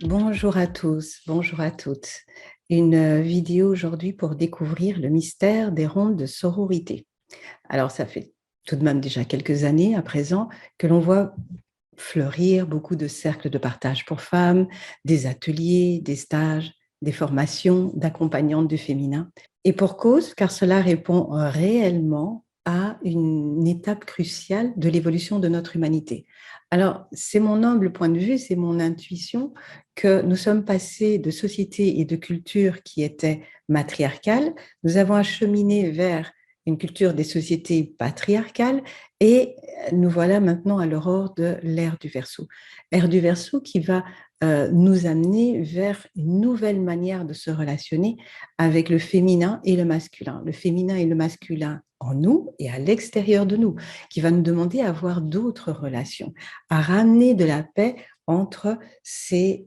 Bonjour à tous, bonjour à toutes. Une vidéo aujourd'hui pour découvrir le mystère des rondes de sororité. Alors, ça fait tout de même déjà quelques années à présent que l'on voit fleurir beaucoup de cercles de partage pour femmes, des ateliers, des stages, des formations d'accompagnantes du féminin. Et pour cause, car cela répond réellement à une étape cruciale de l'évolution de notre humanité. Alors, c'est mon humble point de vue, c'est mon intuition que nous sommes passés de sociétés et de cultures qui étaient matriarcales, nous avons acheminé vers une culture des sociétés patriarcales et nous voilà maintenant à l'aurore de l'ère du Verseau. Ère du Verseau qui va nous amener vers une nouvelle manière de se relationner avec le féminin et le masculin. Le féminin et le masculin en nous et à l'extérieur de nous, qui va nous demander à avoir d'autres relations, à ramener de la paix entre ces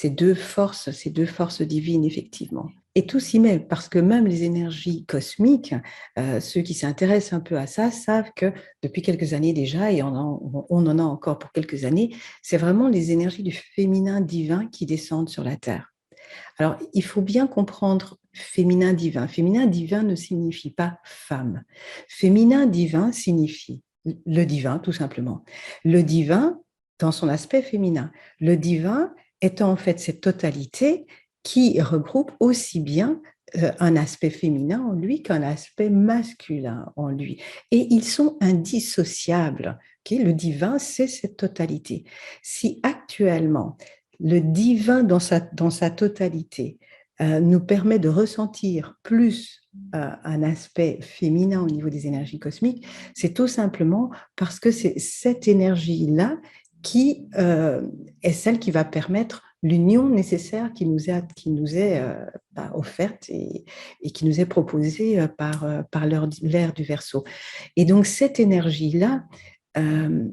deux forces divines, effectivement. Et tout s'y met, parce que même les énergies cosmiques, ceux qui s'intéressent un peu à ça savent que depuis quelques années déjà, et on en a encore pour quelques années, c'est vraiment les énergies du féminin divin qui descendent sur la Terre. Alors, il faut bien comprendre féminin divin. Féminin divin ne signifie pas femme. Féminin divin signifie le divin, tout simplement. Le divin dans son aspect féminin. Le divin étant en fait cette totalité qui regroupe aussi bien un aspect féminin en lui qu'un aspect masculin en lui. Et ils sont indissociables. Okay? Le divin, c'est cette totalité. Si actuellement, le divin dans sa totalité nous permet de ressentir plus un aspect féminin au niveau des énergies cosmiques, c'est tout simplement parce que c'est cette énergie-là qui est celle qui va permettre l'union nécessaire qui nous est offerte et qui nous est proposée par l'ère du Verseau. Et donc cette énergie-là, euh,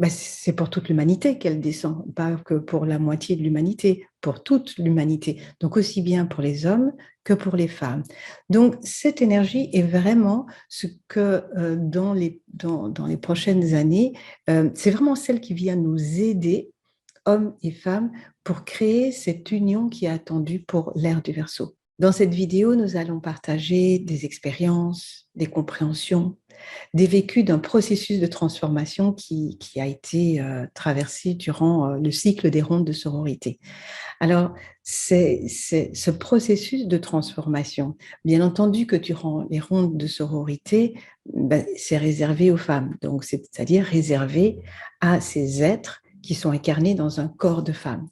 c'est pour toute l'humanité qu'elle descend, pas que pour la moitié de l'humanité, pour toute l'humanité. Donc aussi bien pour les hommes que pour les femmes. Donc cette énergie est vraiment ce que dans les prochaines années, c'est vraiment celle qui vient nous aider, hommes et femmes, pour créer cette union qui est attendue pour l'ère du Verseau. Dans cette vidéo, nous allons partager des expériences, des compréhensions, des vécus d'un processus de transformation qui a été traversé durant le cycle des rondes de sororité. Alors, c'est ce processus de transformation. Bien entendu que durant les rondes de sororité, c'est réservé aux femmes, donc c'est-à-dire réservé à ces êtres qui sont incarnés dans un corps de femme.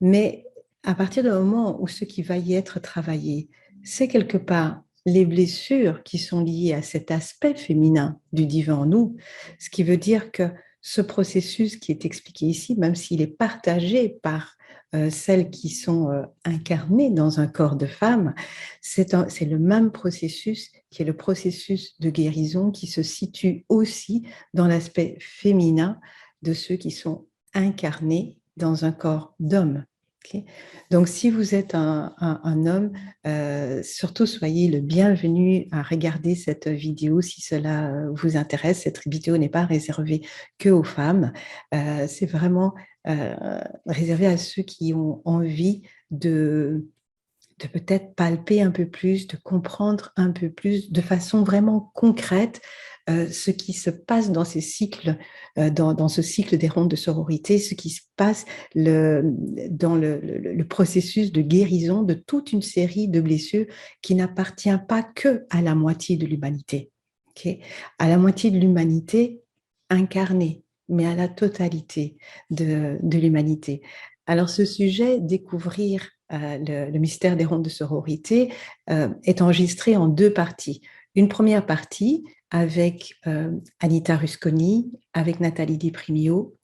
Mais à partir du moment où ce qui va y être travaillé, c'est quelque part les blessures qui sont liées à cet aspect féminin du divin en nous, ce qui veut dire que ce processus qui est expliqué ici, même s'il est partagé par celles qui sont incarnées dans un corps de femme, c'est le même processus qui est le processus de guérison qui se situe aussi dans l'aspect féminin de ceux qui sont incarnés dans un corps d'homme. Okay. Donc, si vous êtes un homme, surtout soyez le bienvenu à regarder cette vidéo si cela vous intéresse. Cette vidéo n'est pas réservée que aux femmes. C'est vraiment réservé à ceux qui ont envie de peut-être palper un peu plus, de comprendre un peu plus de façon vraiment concrète ce qui se passe dans ces cycles, dans ce cycle des rondes de sororité, ce qui se passe dans le processus de guérison de toute une série de blessures qui n'appartient pas que à la moitié de l'humanité, okay? À la moitié de l'humanité incarnée, mais à la totalité de l'humanité. Alors ce sujet, découvrir le mystère des rondes de sororité, est enregistré en deux parties. Une première partie avec Anita Rusconi, avec Nathalie Di Primio,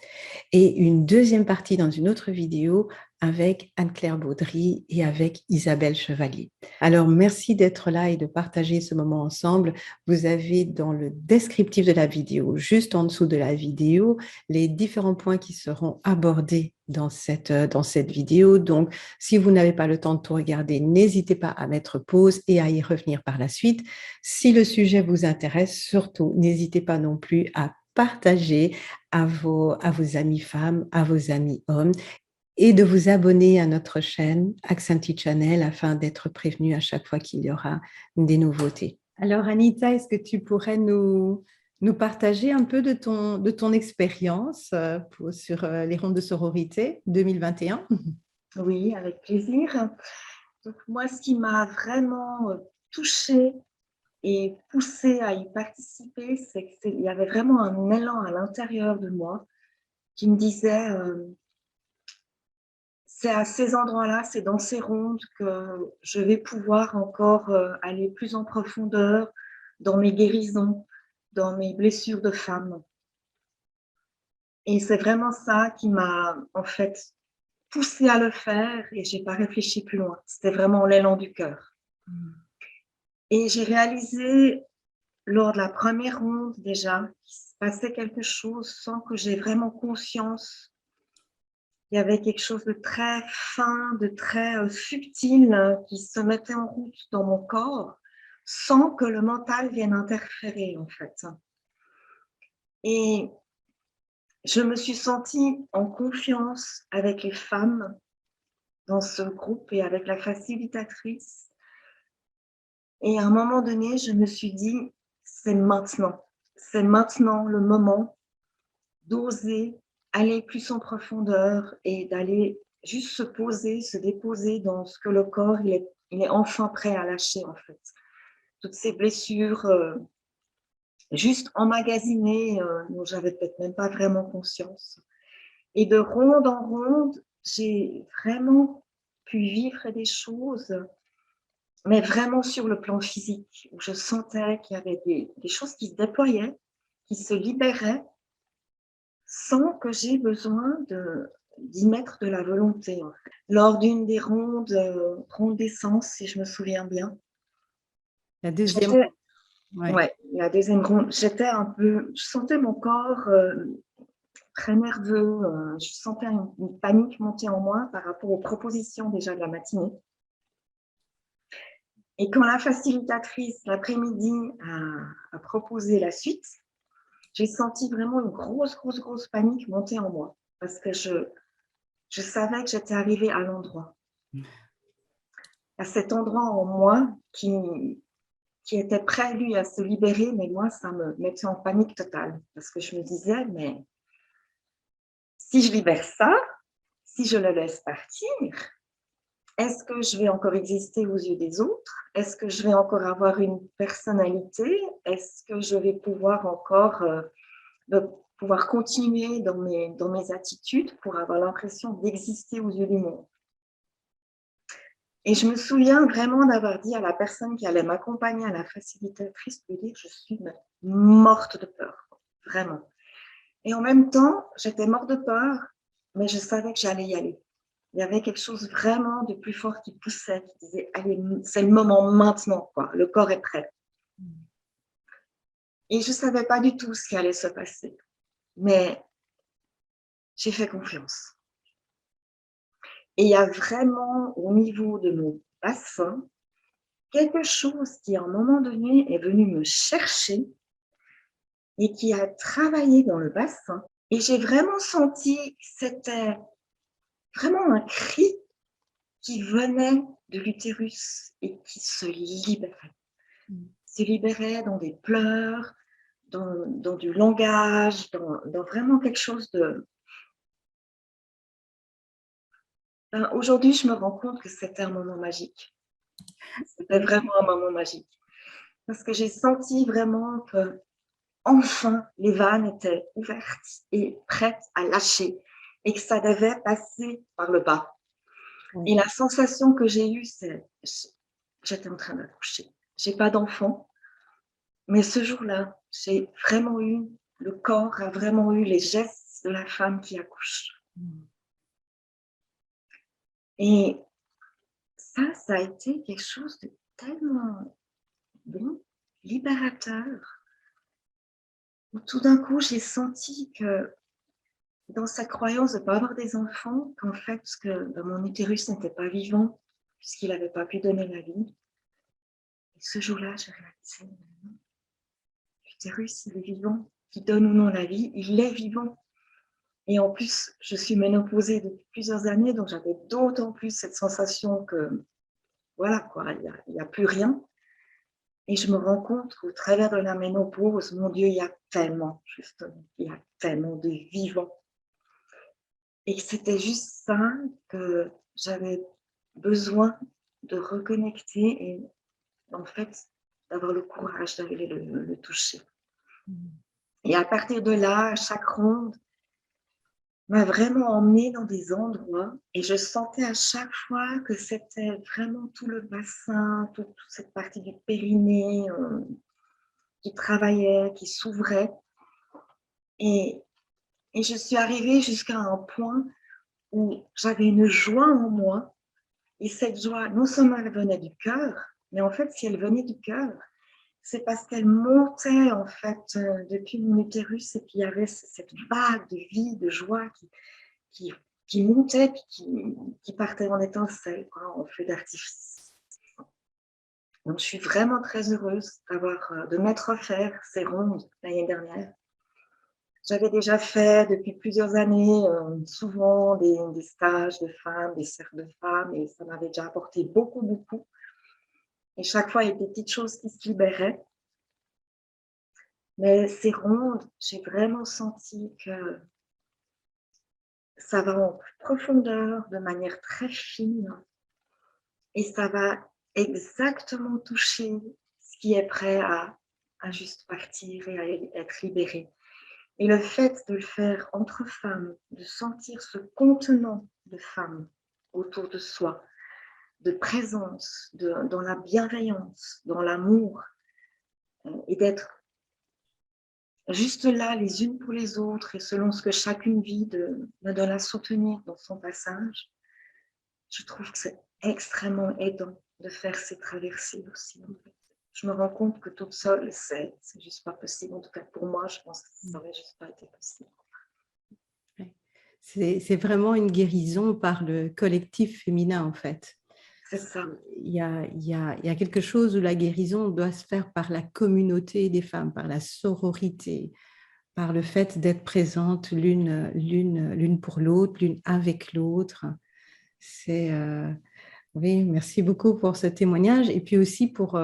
et une deuxième partie dans une autre vidéo avec Anne-Claire Baudry et avec Isabelle Chevalier. Alors, merci d'être là et de partager ce moment ensemble. Vous avez dans le descriptif de la vidéo, juste en dessous de la vidéo, les différents points qui seront abordés dans cette vidéo. Donc, si vous n'avez pas le temps de tout regarder, n'hésitez pas à mettre pause et à y revenir par la suite. Si le sujet vous intéresse, surtout, n'hésitez pas non plus à partager à vos amis femmes, à vos amis hommes, et de vous abonner à notre chaîne Accenti Channel afin d'être prévenu à chaque fois qu'il y aura des nouveautés. Alors Anita, est-ce que tu pourrais nous partager un peu de ton expérience sur les rondes de sororité 2021? Oui, avec plaisir. Donc, moi, ce qui m'a vraiment touchée et poussée à y participer, c'est qu'il y avait vraiment un élan à l'intérieur de moi qui me disait c'est à ces endroits-là, c'est dans ces rondes que je vais pouvoir encore aller plus en profondeur dans mes guérisons, dans mes blessures de femme. Et c'est vraiment ça qui m'a en fait poussée à le faire et je n'ai pas réfléchi plus loin. C'était vraiment l'élan du cœur. Et j'ai réalisé lors de la première ronde déjà qu'il se passait quelque chose sans que j'aie vraiment conscience. Il y avait quelque chose de très fin, de très subtil qui se mettait en route dans mon corps sans que le mental vienne interférer en fait. Et je me suis sentie en confiance avec les femmes dans ce groupe et avec la facilitatrice. Et à un moment donné, je me suis dit, c'est maintenant le moment d'oser aller plus en profondeur et d'aller juste se poser, se déposer dans ce que le corps, il est enfin prêt à lâcher en fait. Toutes ces blessures juste emmagasinées, dont j'avais peut-être même pas vraiment conscience. Et de ronde en ronde, j'ai vraiment pu vivre des choses, mais vraiment sur le plan physique, où je sentais qu'il y avait des choses qui se déployaient, qui se libéraient, sans que j'ai besoin d'y mettre de la volonté. Lors d'une des rondes, ronde d'essence, si je me souviens bien. La deuxième. Ouais, la deuxième ronde, j'étais un peu, je sentais mon corps très nerveux, je sentais une panique monter en moi par rapport aux propositions déjà de la matinée. Et quand la facilitatrice, l'après-midi, a proposé la suite, j'ai senti vraiment une grosse panique monter en moi parce que je savais que j'étais arrivée à l'endroit. À cet endroit en moi qui était prêt, lui, à se libérer, mais moi, ça me mettait en panique totale parce que je me disais, mais si je libère ça, si je le laisse partir, est-ce que je vais encore exister aux yeux des autres? Est-ce que je vais encore avoir une personnalité? Est-ce que je vais pouvoir encore pouvoir continuer dans mes attitudes pour avoir l'impression d'exister aux yeux du monde? Et je me souviens vraiment d'avoir dit à la personne qui allait m'accompagner, à la facilitatrice, de dire je suis morte de peur, vraiment. Et en même temps, j'étais morte de peur, mais je savais que j'allais y aller. Il y avait quelque chose vraiment de plus fort qui poussait, qui disait allez, c'est le moment maintenant, quoi. Le corps est prêt. Et je ne savais pas du tout ce qui allait se passer, mais j'ai fait confiance. Et il y a vraiment au niveau de mon bassin quelque chose qui, à un moment donné, est venu me chercher et qui a travaillé dans le bassin. Et j'ai vraiment senti que c'était vraiment un cri qui venait de l'utérus et qui se libérait. Se libérait dans des pleurs, dans du langage, dans vraiment quelque chose de... Aujourd'hui, je me rends compte que c'était un moment magique. C'était vraiment un moment magique. Parce que j'ai senti vraiment que enfin, les vannes étaient ouvertes et prêtes à lâcher et que ça devait passer par le bas. Et la sensation que j'ai eue, c'est j'étais en train d'accoucher. J'ai pas d'enfant, mais ce jour-là, j'ai vraiment eu, le corps a vraiment eu les gestes de la femme qui accouche. Et ça a été quelque chose de tellement bon, libérateur, où tout d'un coup, j'ai senti que dans sa croyance de ne pas avoir des enfants, qu'en fait, parce que mon utérus n'était pas vivant, puisqu'il n'avait pas pu donner la vie. Et ce jour-là, j'ai réalisé, l'utérus, il est vivant, qu'il donne ou non la vie, il est vivant. Et en plus, je suis ménopausée depuis plusieurs années, donc j'avais d'autant plus cette sensation que, voilà, quoi, il y a plus rien. Et je me rends compte qu'au travers de la ménopause, mon Dieu, il y a tellement, justement, il y a tellement de vivants. Et c'était juste ça que j'avais besoin de reconnecter et en fait, d'avoir le courage d'aller le toucher. Et à partir de là, chaque ronde m'a vraiment emmenée dans des endroits et je sentais à chaque fois que c'était vraiment tout le bassin, toute cette partie du périnée qui travaillait, qui s'ouvrait. Et, et je suis arrivée jusqu'à un point où j'avais une joie en moi. Et cette joie, non seulement elle venait du cœur, mais en fait, si elle venait du cœur, c'est parce qu'elle montait en fait depuis mon utérus et puis il y avait cette vague de vie, de joie qui, qui montait puis qui partait en étincelle, quoi, en feu d'artifice. Donc je suis vraiment très heureuse de m'être offert ces rondes l'année dernière. J'avais déjà fait depuis plusieurs années souvent des stages de femmes, des cercles de femmes et ça m'avait déjà apporté beaucoup, beaucoup. Et chaque fois, il y a des petites choses qui se libéraient. Mais ces rondes, j'ai vraiment senti que ça va en profondeur, de manière très fine, et ça va exactement toucher ce qui est prêt à juste partir et à être libéré. Et le fait de le faire entre femmes, de sentir ce contenant de femmes autour de soi, de présence, dans la bienveillance, dans l'amour, et d'être juste là, les unes pour les autres, et selon ce que chacune vit, de la soutenir dans son passage, je trouve que c'est extrêmement aidant de faire ces traversées aussi. En fait. Je me rends compte que toute seule, c'est juste pas possible. En tout cas, pour moi, je pense que ça n'aurait juste pas été possible. C'est vraiment une guérison par le collectif féminin, en fait. C'est ça. Il y a quelque chose où la guérison doit se faire par la communauté des femmes, par la sororité, par le fait d'être présente l'une pour l'autre, l'une avec l'autre. Oui, merci beaucoup pour ce témoignage et puis aussi pour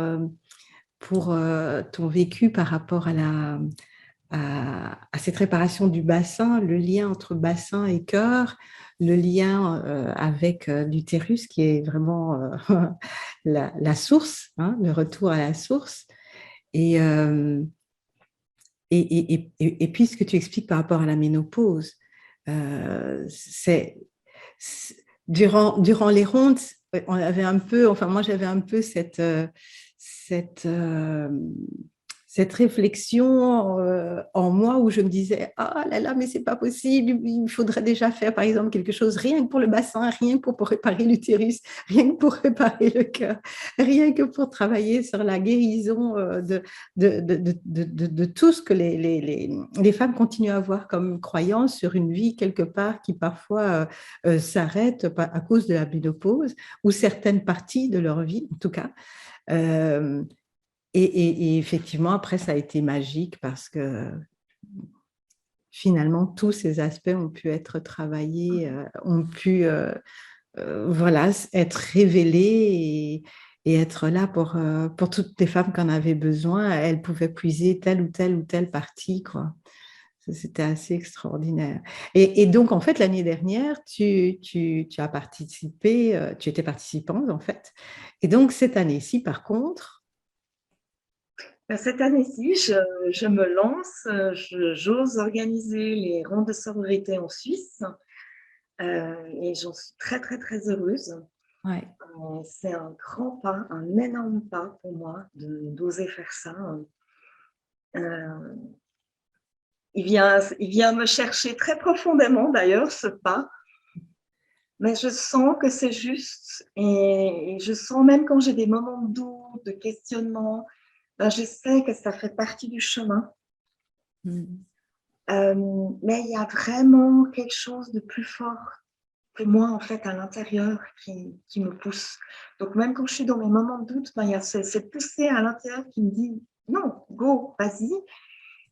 ton vécu par rapport à cette réparation du bassin, le lien entre bassin et cœur, le lien avec l'utérus qui est vraiment la source, hein, le retour à la source. Et, et puis ce que tu expliques par rapport à la ménopause, c'est durant les rondes, on avait un peu, enfin moi j'avais un peu cette, cette réflexion en moi où je me disais ah là là mais c'est pas possible, il faudrait déjà faire par exemple quelque chose rien que pour le bassin, rien que pour réparer l'utérus, rien que pour réparer le cœur, rien que pour travailler sur la guérison de tout ce que les femmes continuent à avoir comme croyance sur une vie quelque part qui parfois s'arrête à cause de la ménopause ou certaines parties de leur vie en tout cas. Euh, et effectivement, après, ça a été magique parce que finalement, tous ces aspects ont pu être travaillés, ont pu voilà, être révélés et être là pour toutes les femmes qui en avaient besoin. Elles pouvaient puiser telle ou telle partie, quoi. C'était assez extraordinaire. Et donc, en fait, l'année dernière, tu as participé, tu étais participante, en fait. Et donc, cette année-ci, par contre, Cette année-ci, je me lance, j'ose organiser les rondes de sororité en Suisse et j'en suis très, très, très heureuse. ouais. C'est un grand pas, un énorme pas pour moi d'oser faire ça. Euh, il vient me chercher très profondément d'ailleurs, ce pas, mais je sens que c'est juste et je sens même quand j'ai des moments de doute, de questionnement, ben je sais que ça fait partie du chemin. Mais il y a vraiment quelque chose de plus fort que moi, en fait, à l'intérieur qui me pousse. Donc, même quand je suis dans mes moments de doute, ben, il y a cette poussée à l'intérieur qui me dit « Non, go, vas-y,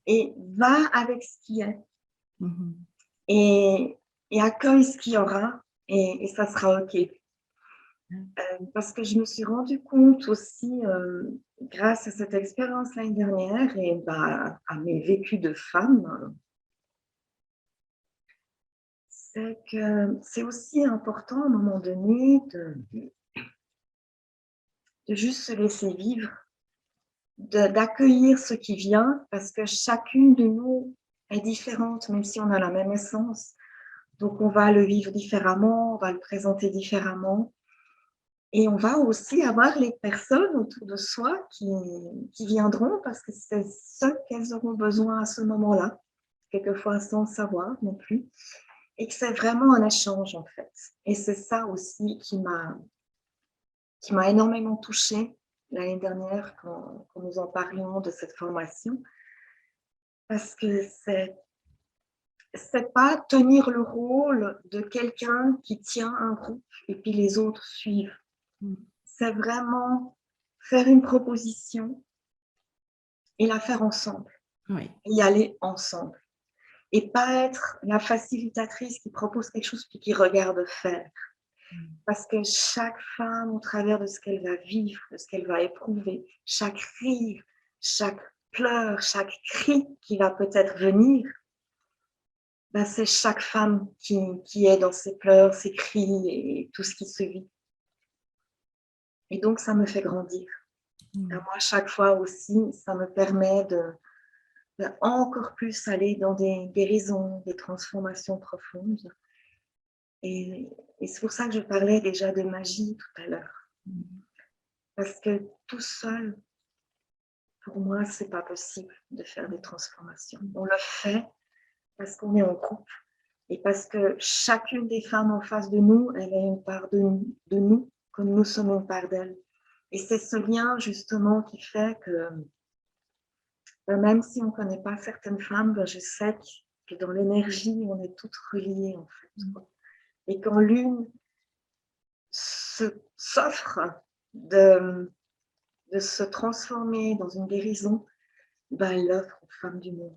et va avec ce qui est. » et, et accueille ce qu'il y aura et ça sera OK. Parce que je me suis rendu compte aussi, grâce à cette expérience l'année dernière et bah, à mes vécus de femme, c'est que c'est aussi important à un moment donné de juste se laisser vivre, d'accueillir ce qui vient parce que chacune de nous est différente, même si on a la même essence. Donc on va le vivre différemment, on va le présenter différemment. Et on va aussi avoir les personnes autour de soi qui viendront parce que c'est ce qu'elles auront besoin à ce moment-là, quelquefois sans le savoir non plus, et que c'est vraiment un échange en fait. Et c'est ça aussi qui m'a énormément touchée l'année dernière quand nous en parlions de cette formation, parce que c'est pas tenir le rôle de quelqu'un qui tient un groupe et puis les autres suivent. C'est vraiment faire une proposition et la faire ensemble, Oui. et y aller ensemble. Et pas être la facilitatrice qui propose quelque chose puis qui regarde faire. Parce que chaque femme, au travers de ce qu'elle va vivre, de ce qu'elle va éprouver, chaque rire, chaque pleur, chaque cri qui va peut-être venir, ben c'est chaque femme qui est dans ses pleurs, ses cris et tout ce qui se vit. Et donc, ça me fait grandir. Et moi, chaque fois aussi, ça me permet de encore plus aller dans des guérisons, des transformations profondes. Et c'est pour ça que je parlais déjà de magie tout à l'heure. Parce que tout seul, pour moi, c'est pas possible de faire des transformations. On le fait parce qu'on est en groupe et parce que chacune des femmes en face de nous, elle a une part de nous, comme nous sommes une part d'elle. Et c'est ce lien justement qui fait que même si on ne connaît pas certaines femmes, je sais que dans l'énergie, on est toutes reliées en fait. Et quand l'une s'offre de se transformer dans une guérison, ben, elle l'offre aux femmes du monde.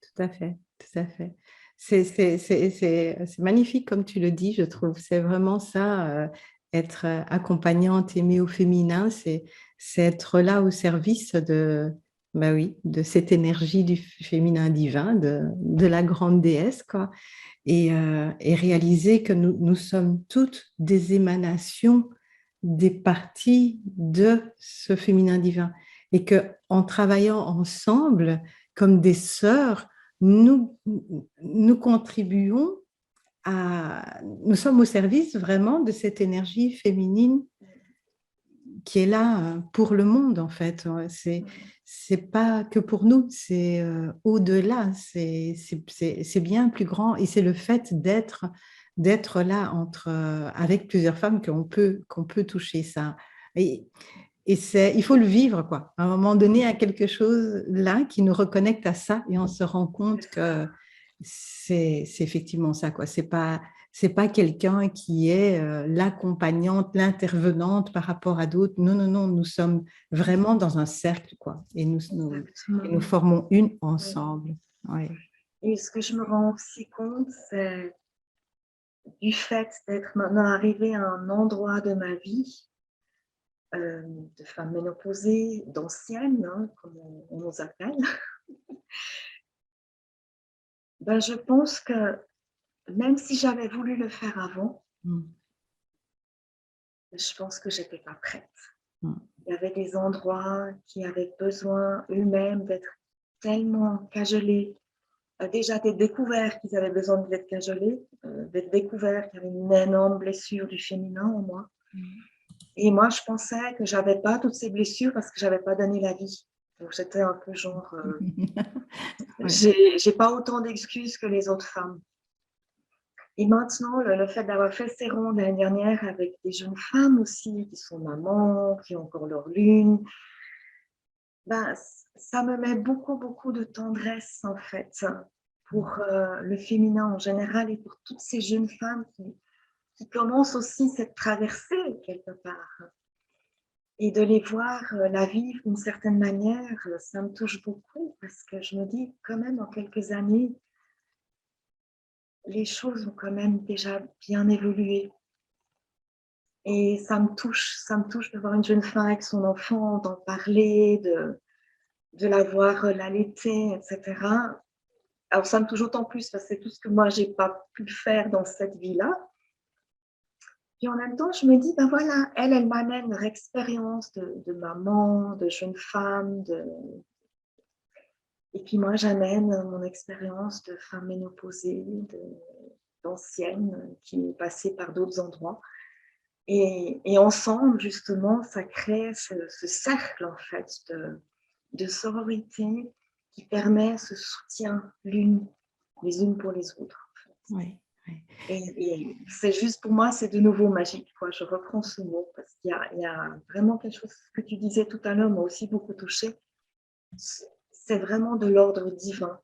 Tout à fait, tout à fait. C'est magnifique comme tu le dis, je trouve. C'est vraiment ça, être accompagnante, aimée au féminin, c'est être là au service de, bah oui, de cette énergie du féminin divin, de la grande déesse, quoi. Et réaliser que nous sommes toutes des émanations des parties de ce féminin divin. Et que en travaillant ensemble, comme des sœurs, nous contribuons nous sommes au service vraiment de cette énergie féminine qui est là pour le monde en fait. C'est pas que pour nous, c'est au-delà, c'est bien plus grand et c'est le fait d'être là avec plusieurs femmes qu'on peut toucher ça. Et il faut le vivre, quoi. À un moment donné, il y a quelque chose là qui nous reconnecte à ça et on se rend compte que c'est effectivement ça, quoi. C'est pas quelqu'un qui est l'accompagnante, l'intervenante par rapport à d'autres. Non, non, non, nous sommes vraiment dans un cercle, quoi. Et nous formons une ensemble. Ouais. Et ce que je me rends aussi compte, c'est du fait d'être maintenant arrivée à un endroit de ma vie, de femme ménopausée, d'ancienne, hein, comme on nous appelle, ben, je pense que même si j'avais voulu le faire avant, je pense que je n'étais pas prête. Il y avait des endroits qui avaient besoin eux-mêmes d'être tellement cajolés, déjà d'être découverts qu'ils avaient besoin d'être cajolés, d'être découverts qu'il y avait une énorme blessure du féminin en moi. Et moi, je pensais que j'avais pas toutes ces blessures parce que j'avais pas donné la vie. Donc j'étais un peu genre, j'ai pas autant d'excuses que les autres femmes. Et maintenant, le fait d'avoir fait ces rondes l'année dernière avec des jeunes femmes aussi, qui sont mamans, qui ont encore leur lune, ben, ça me met beaucoup, beaucoup de tendresse en fait pour le féminin en général et pour toutes ces jeunes femmes qui commencent aussi cette traversée quelque part. Et de les voir la vivre d'une certaine manière, ça me touche beaucoup parce que je me dis quand même en quelques années, les choses ont quand même déjà bien évolué. Et ça me touche de voir une jeune femme avec son enfant, d'en parler, de la voir l'allaiter, et cetera. Alors ça me touche d'autant plus parce que c'est tout ce que moi j'ai pas pu faire dans cette vie-là. Puis en même temps, je me dis: «Ben voilà, elle m'amène leur expérience de maman, de jeune femme, de» et puis moi j'amène mon expérience de femme ménopausée, d'ancienne qui est passée par d'autres endroits. Et ensemble, justement, ça crée ce cercle, en fait, de sororité qui permet ce soutien les unes pour les autres, en fait. Oui, oui. Et c'est juste, pour moi, c'est de nouveau magique, quoi. Je reprends ce mot parce qu'il y a vraiment quelque chose que tu disais tout à l'heure, m'a aussi beaucoup touchée. C'est vraiment de l'ordre divin.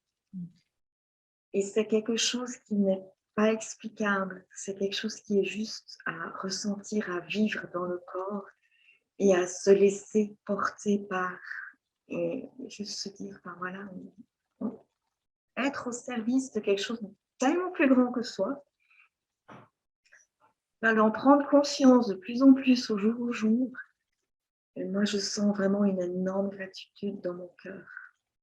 Et c'est quelque chose qui n'est pas explicable. C'est quelque chose qui est juste à ressentir, à vivre dans le corps et à se laisser porter par, et juste se dire, ben voilà, être au service de quelque chose de tellement plus grand que soi, en prendre conscience de plus en plus au jour. Et moi, je sens vraiment une énorme gratitude dans mon cœur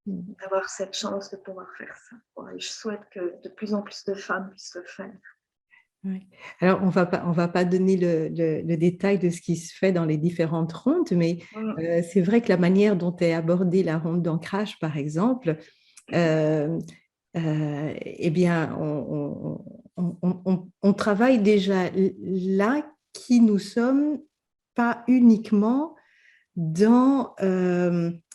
d'avoir cette chance de pouvoir faire ça. Et je souhaite que de plus en plus de femmes puissent le faire. Ouais. Alors, on va pas donner le détail de ce qui se fait dans les différentes rondes, mais c'est vrai que la manière dont est abordée la ronde d'ancrage, par exemple, eh bien, on travaille déjà là qui nous sommes, pas uniquement dans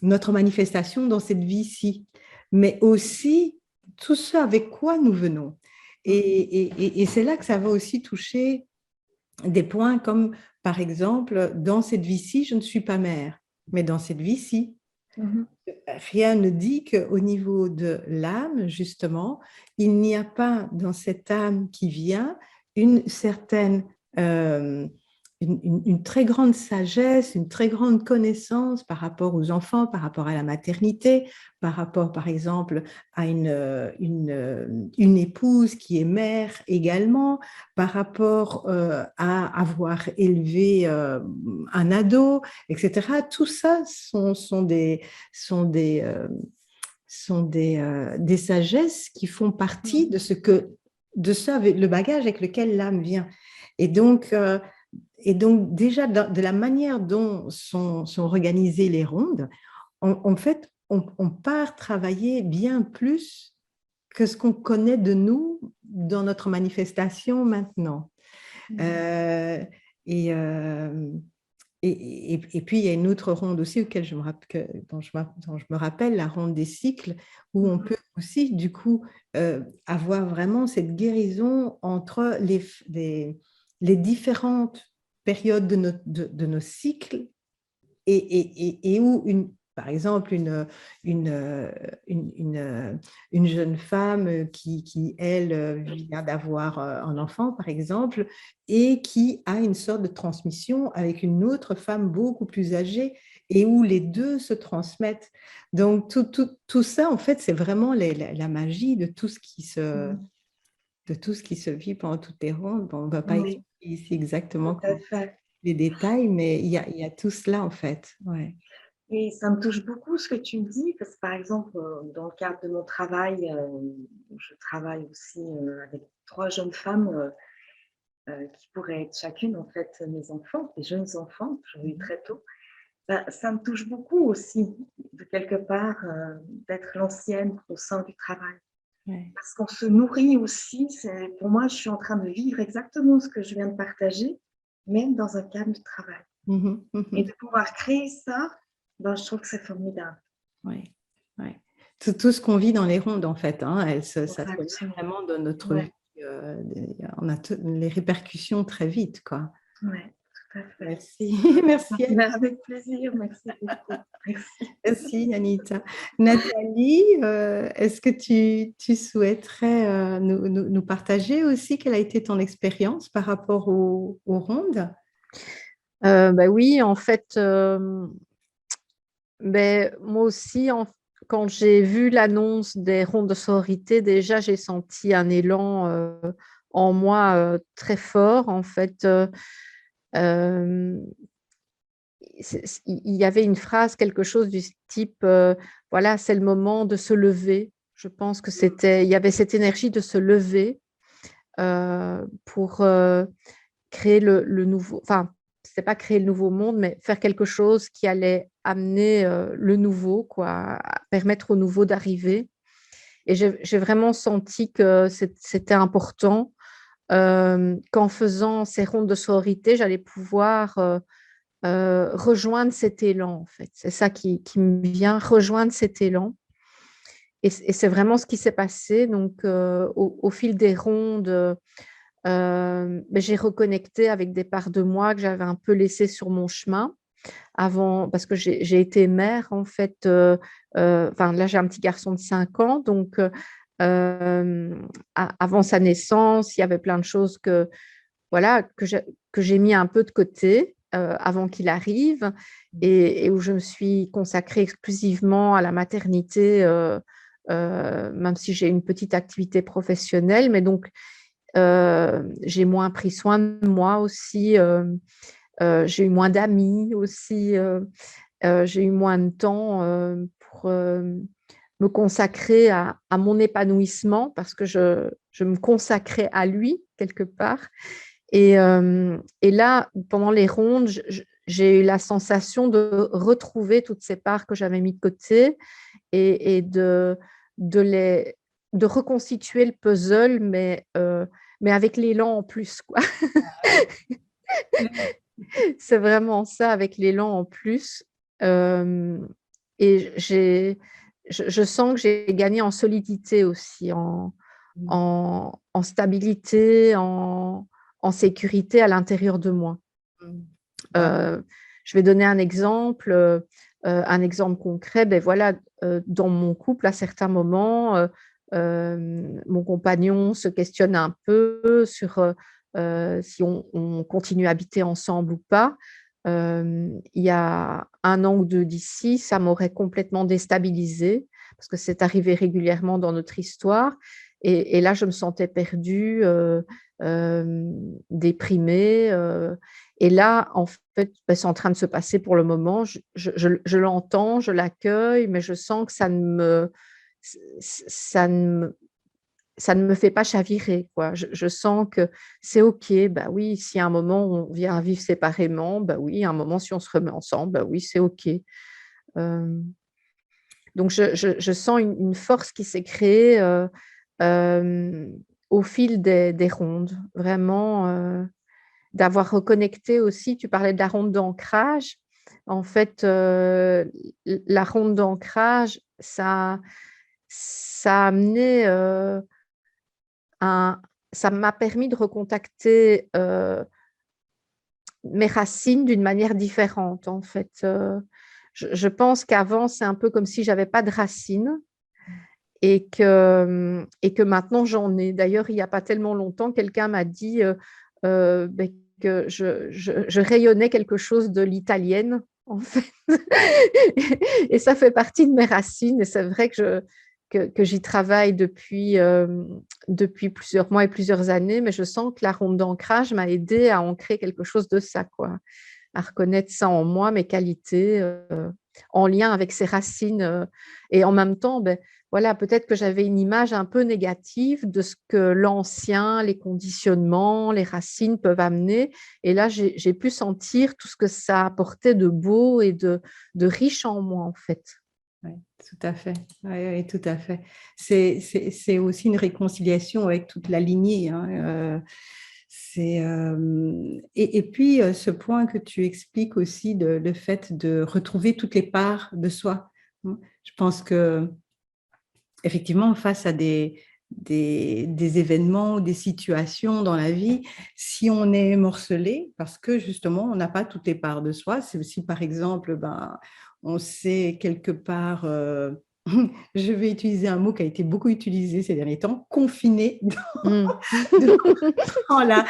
notre manifestation dans cette vie-ci, mais aussi tout ce avec quoi nous venons. Et c'est là que ça va aussi toucher des points comme, par exemple, dans cette vie-ci, je ne suis pas mère, mais dans cette vie-ci, rien ne dit qu'au niveau de l'âme, justement, il n'y a pas dans cette âme qui vient une certaine, une très grande sagesse, une très grande connaissance par rapport aux enfants, par rapport à la maternité, par rapport, par exemple, à une épouse qui est mère également, par rapport à avoir élevé un ado, etc. Tout ça sont des sagesses qui font partie de ça, le bagage avec lequel l'âme vient. Et donc, déjà, de la manière dont sont organisées les rondes, en fait, on part travailler bien plus que ce qu'on connaît de nous dans notre manifestation maintenant. Euh, et, euh, et puis, il y a une autre ronde aussi dont je me rappelle, la ronde des cycles, où on peut aussi, du coup, avoir vraiment cette guérison entre les différentes périodes de nos cycles et où, par exemple, une jeune femme elle, vient d'avoir un enfant, par exemple, et qui a une sorte de transmission avec une autre femme beaucoup plus âgée et où les deux se transmettent. Donc, tout ça, en fait, c'est vraiment la magie de tout ce qui se vit pendant toutes les rondes. Bon, on ne va pas expliquer ici exactement Tout à fait. les détails, mais il y a tout cela, en fait. Ouais. Et ça me touche beaucoup ce que tu me dis, parce que par exemple, dans le cadre de mon travail, je travaille aussi avec 3 jeunes femmes qui pourraient être chacune en fait mes enfants, des jeunes enfants que j'ai eu très tôt. Ben, ça me touche beaucoup aussi, de quelque part, d'être l'ancienne au sein du travail. Ouais. Parce qu'on se nourrit aussi, pour moi, je suis en train de vivre exactement ce que je viens de partager, même dans un cadre de travail. Et de pouvoir créer ça, ben, je trouve que c'est formidable. Oui, oui. Tout ce qu'on vit dans les rondes, en fait, hein, ça se met Exactement. vraiment dans notre Ouais. vie. On a les répercussions très vite, quoi. Ouais, tout à fait. Merci, merci, Ben, avec plaisir, merci beaucoup. Merci. merci Anita. Nathalie, est-ce que tu souhaiterais nous partager aussi quelle a été ton expérience par rapport aux rondes? Bah oui, en fait, moi aussi, quand j'ai vu l'annonce des rondes de sororité, déjà, j'ai senti un élan en moi très fort. En fait, euh, il y avait une phrase, quelque chose du type, voilà, c'est le moment de se lever. Je pense que il y avait cette énergie de se lever pour créer le nouveau, enfin, c'est pas créer le nouveau monde, mais faire quelque chose qui allait amener le nouveau, quoi, permettre au nouveau d'arriver. Et j'ai vraiment senti que c'était important, qu'en faisant ces rondes de sororité, j'allais pouvoir rejoindre cet élan, en fait. C'est ça qui me vient, rejoindre cet élan. Et c'est vraiment ce qui s'est passé. Donc, au fil des rondes, j'ai reconnecté avec des parts de moi que j'avais un peu laissées sur mon chemin avant, parce que j'ai été mère, en fait. Enfin, là, j'ai un petit garçon de 5 ans. Donc, avant sa naissance, il y avait plein de choses voilà, que j'ai mis un peu de côté avant qu'il arrive et où je me suis consacrée exclusivement à la maternité, même si j'ai une petite activité professionnelle. Mais donc, j'ai moins pris soin de moi aussi. J'ai eu moins d'amis aussi. J'ai eu moins de temps pour me consacrer à mon épanouissement parce que je me consacrais à lui quelque part. Et là, pendant les rondes, j'ai eu la sensation de retrouver toutes ces parts que j'avais mis de côté et de reconstituer le puzzle, mais avec l'élan en plus, quoi. C'est vraiment ça, avec l'élan en plus. Euh, et je sens que j'ai gagné en solidité aussi, en stabilité, en sécurité à l'intérieur de moi. Euh, je vais donner un exemple concret. Ben voilà, dans mon couple, à certains moments, mon compagnon se questionne un peu sur si on continue à habiter ensemble ou pas. Il y a 1 an ou 2 d'ici, ça m'aurait complètement déstabilisée parce que c'est arrivé régulièrement dans notre histoire. Et là, je me sentais perdue, déprimée. Et là, en fait, ben, c'est en train de se passer pour le moment. Je l'entends, je l'accueille, mais je sens que ça ne me, ça ne me fait pas chavirer, quoi. Je sens que c'est OK. Bah oui, si à un moment on vient vivre séparément, bah oui, à un moment, si on se remet ensemble, bah oui, c'est OK. Donc, je sens une force qui s'est créée au fil des rondes, vraiment. D'avoir reconnecté aussi, tu parlais de la ronde d'ancrage. En fait, la ronde d'ancrage, ça a amené ça m'a permis de recontacter mes racines d'une manière différente, en fait. Je pense qu'avant, c'est un peu comme si j'avais pas de racines et que maintenant j'en ai. D'ailleurs, il n'y a pas tellement longtemps, quelqu'un m'a dit ben, que je rayonnais quelque chose de l'italienne, en fait. Et ça fait partie de mes racines. Et c'est vrai que j'y travaille depuis plusieurs mois et plusieurs années, mais je sens que la ronde d'ancrage m'a aidé à ancrer quelque chose de ça, quoi, à reconnaître ça en moi, mes qualités, en lien avec ces racines. Et en même temps, ben, voilà, peut-être que j'avais une image un peu négative de ce que l'ancien, les conditionnements, les racines peuvent amener. Et là, j'ai pu sentir tout ce que ça apportait de beau et de riche en moi, en fait. Oui, tout à fait. Oui, tout à fait. C'est aussi une réconciliation avec toute la lignée, hein. Et puis, ce point que tu expliques aussi, le fait de retrouver toutes les parts de soi. Je pense que effectivement, face à des événements ou des situations dans la vie, si on est morcelé, parce que justement, on n'a pas toutes les parts de soi, c'est aussi, par exemple, ben, on sait quelque part, je vais utiliser un mot qui a été beaucoup utilisé ces derniers temps, confiné dans la,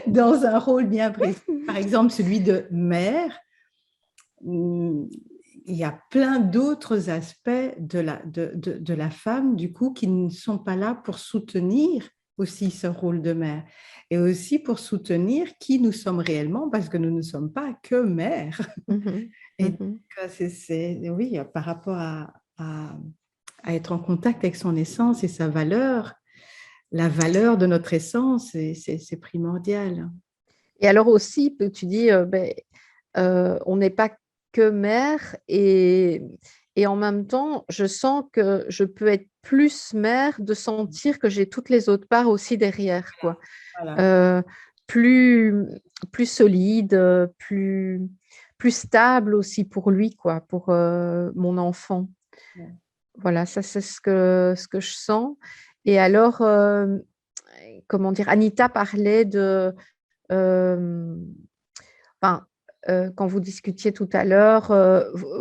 dans un rôle bien précis, par exemple celui de mère. il y a plein d'autres aspects de la femme, du coup, qui ne sont pas là pour soutenir aussi ce rôle de mère et aussi pour soutenir qui nous sommes réellement, parce que nous ne sommes pas que mères. Mhm, Et donc, mhm. oui, par rapport à être en contact avec son essence et sa valeur, la valeur de notre essence, c'est primordial. Et alors aussi, tu dis, on n'est pas que mère et en même temps, je sens que je peux être plus mère de sentir que j'ai toutes les autres parts aussi derrière, quoi. Voilà. Euh, plus, plus solide, plus stable aussi pour lui, quoi, pour mon enfant. Ouais. Voilà, ça c'est ce que je sens. Et alors, comment dire, Anita parlait de, euh, enfin, quand vous discutiez tout à l'heure,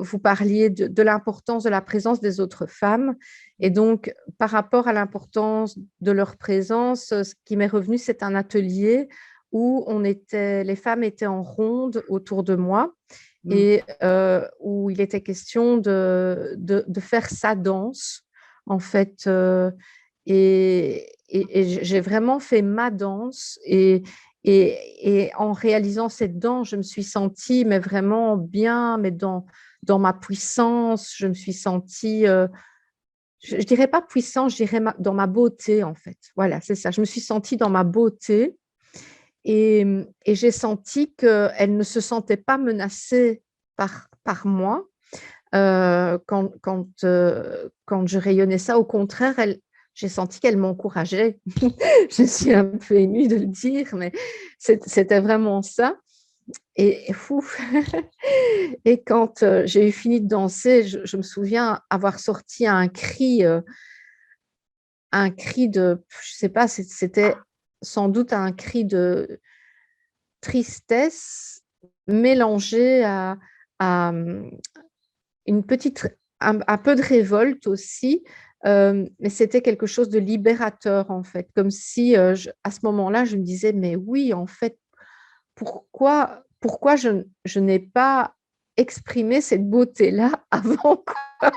vous parliez de l'importance de la présence des autres femmes. Et donc, par rapport à l'importance de leur présence, ce qui m'est revenu, c'est un atelier où les femmes étaient en ronde autour de moi Mm. et où il était question de faire sa danse, en fait. Et j'ai vraiment fait ma danse et en réalisant cette danse, je me suis sentie mais vraiment bien, mais dans ma puissance, je me suis sentie, je dirais pas puissance, je dirais dans ma beauté en fait. Voilà, c'est ça. Je me suis sentie dans ma beauté et j'ai senti qu'elle ne se sentait pas menacée par moi quand je rayonnais ça. Au contraire, j'ai senti qu'elle m'encourageait. Je suis un peu émue de le dire, mais c'était vraiment ça. Et fou. Et quand j'ai eu fini de danser, je me souviens avoir sorti un cri de, je sais pas, c'était sans doute un cri de tristesse mélangé à une petite, un peu de révolte aussi, mais c'était quelque chose de libérateur en fait, comme si à ce moment-là, je me disais, mais oui, en fait, pourquoi je n'ai pas exprimé cette beauté-là avant quoi.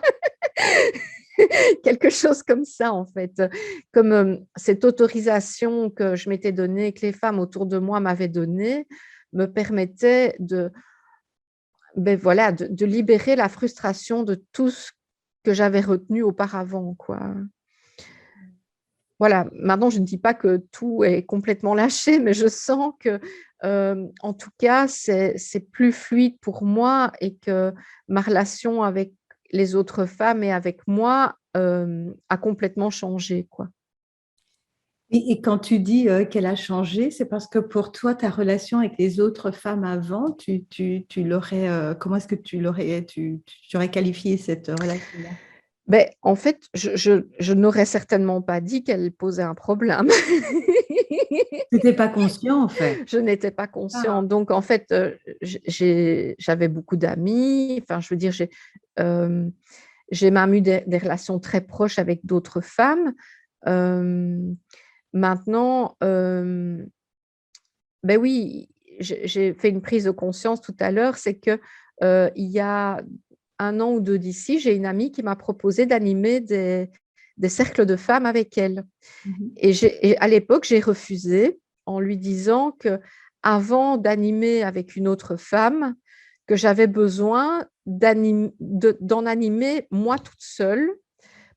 Quelque chose comme ça, en fait, comme cette autorisation que je m'étais donnée, que les femmes autour de moi m'avaient donnée, me permettait voilà, de libérer la frustration de tout ce que j'avais retenu auparavant, quoi. Voilà, maintenant, je ne dis pas que tout est complètement lâché, mais je sens que, en tout cas, c'est plus fluide pour moi et que ma relation avec les autres femmes et avec moi a complètement changé, quoi. Et quand tu dis qu'elle a changé, c'est parce que pour toi, ta relation avec les autres femmes avant, tu l'aurais, comment est-ce que tu aurais qualifié cette relation-là? Ben, en fait, je n'aurais certainement pas dit qu'elle posait un problème. Tu n'étais pas conscient, en fait. Je n'étais pas Ah, consciente. Donc, en fait, j'avais beaucoup d'amis. Enfin, je veux dire, euh, j'ai même eu des relations très proches avec d'autres femmes. Euh, Maintenant, ben oui, j'ai fait une prise de conscience tout à l'heure, c'est que il y a un an ou deux d'ici, j'ai une amie qui m'a proposé d'animer des cercles de femmes avec elle. mhm. Et à l'époque, j'ai refusé en lui disant que avant d'animer avec une autre femme, que j'avais besoin d'en animer moi toute seule,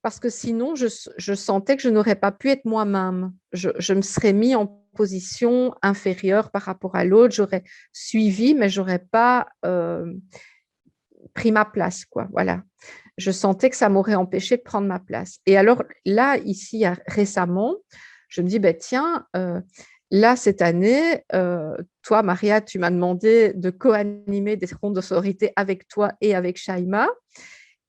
parce que sinon, je sentais que je n'aurais pas pu être moi-même. Je me serais mis en position inférieure par rapport à l'autre, j'aurais suivi, mais j'aurais pas pris ma place, quoi. Voilà. Je sentais que ça m'aurait empêché de prendre ma place. Et alors là, ici, récemment, je me dis, ben, tiens, là, cette année, toi, Maria, tu m'as demandé de co-animer des rondes de sororité avec toi et avec Shaima.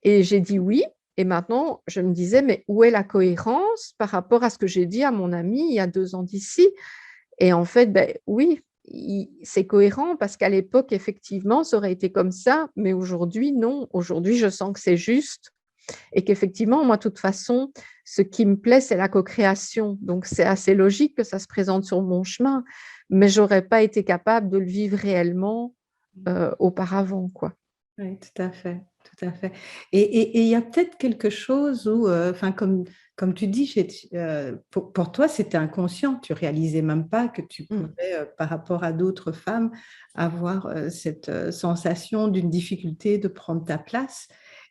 Et j'ai dit oui. Et maintenant, je me disais, mais où est la cohérence par rapport à ce que j'ai dit à mon ami il y a 2 ans d'ici? Et en fait, ben, oui, c'est cohérent parce qu'à l'époque, effectivement, ça aurait été comme ça, mais aujourd'hui, non. Aujourd'hui, je sens que c'est juste et qu'effectivement, moi, de toute façon, ce qui me plaît, c'est la co-création. Donc, c'est assez logique que ça se présente sur mon chemin, mais j'aurais pas été capable de le vivre réellement auparavant, quoi. Oui, tout à fait. tout à fait. Et il y a peut-être quelque chose où, enfin, comme tu dis, pour toi, c'était inconscient. Tu réalisais même pas que tu Mm. pouvais, par rapport à d'autres femmes, avoir cette sensation d'une difficulté de prendre ta place.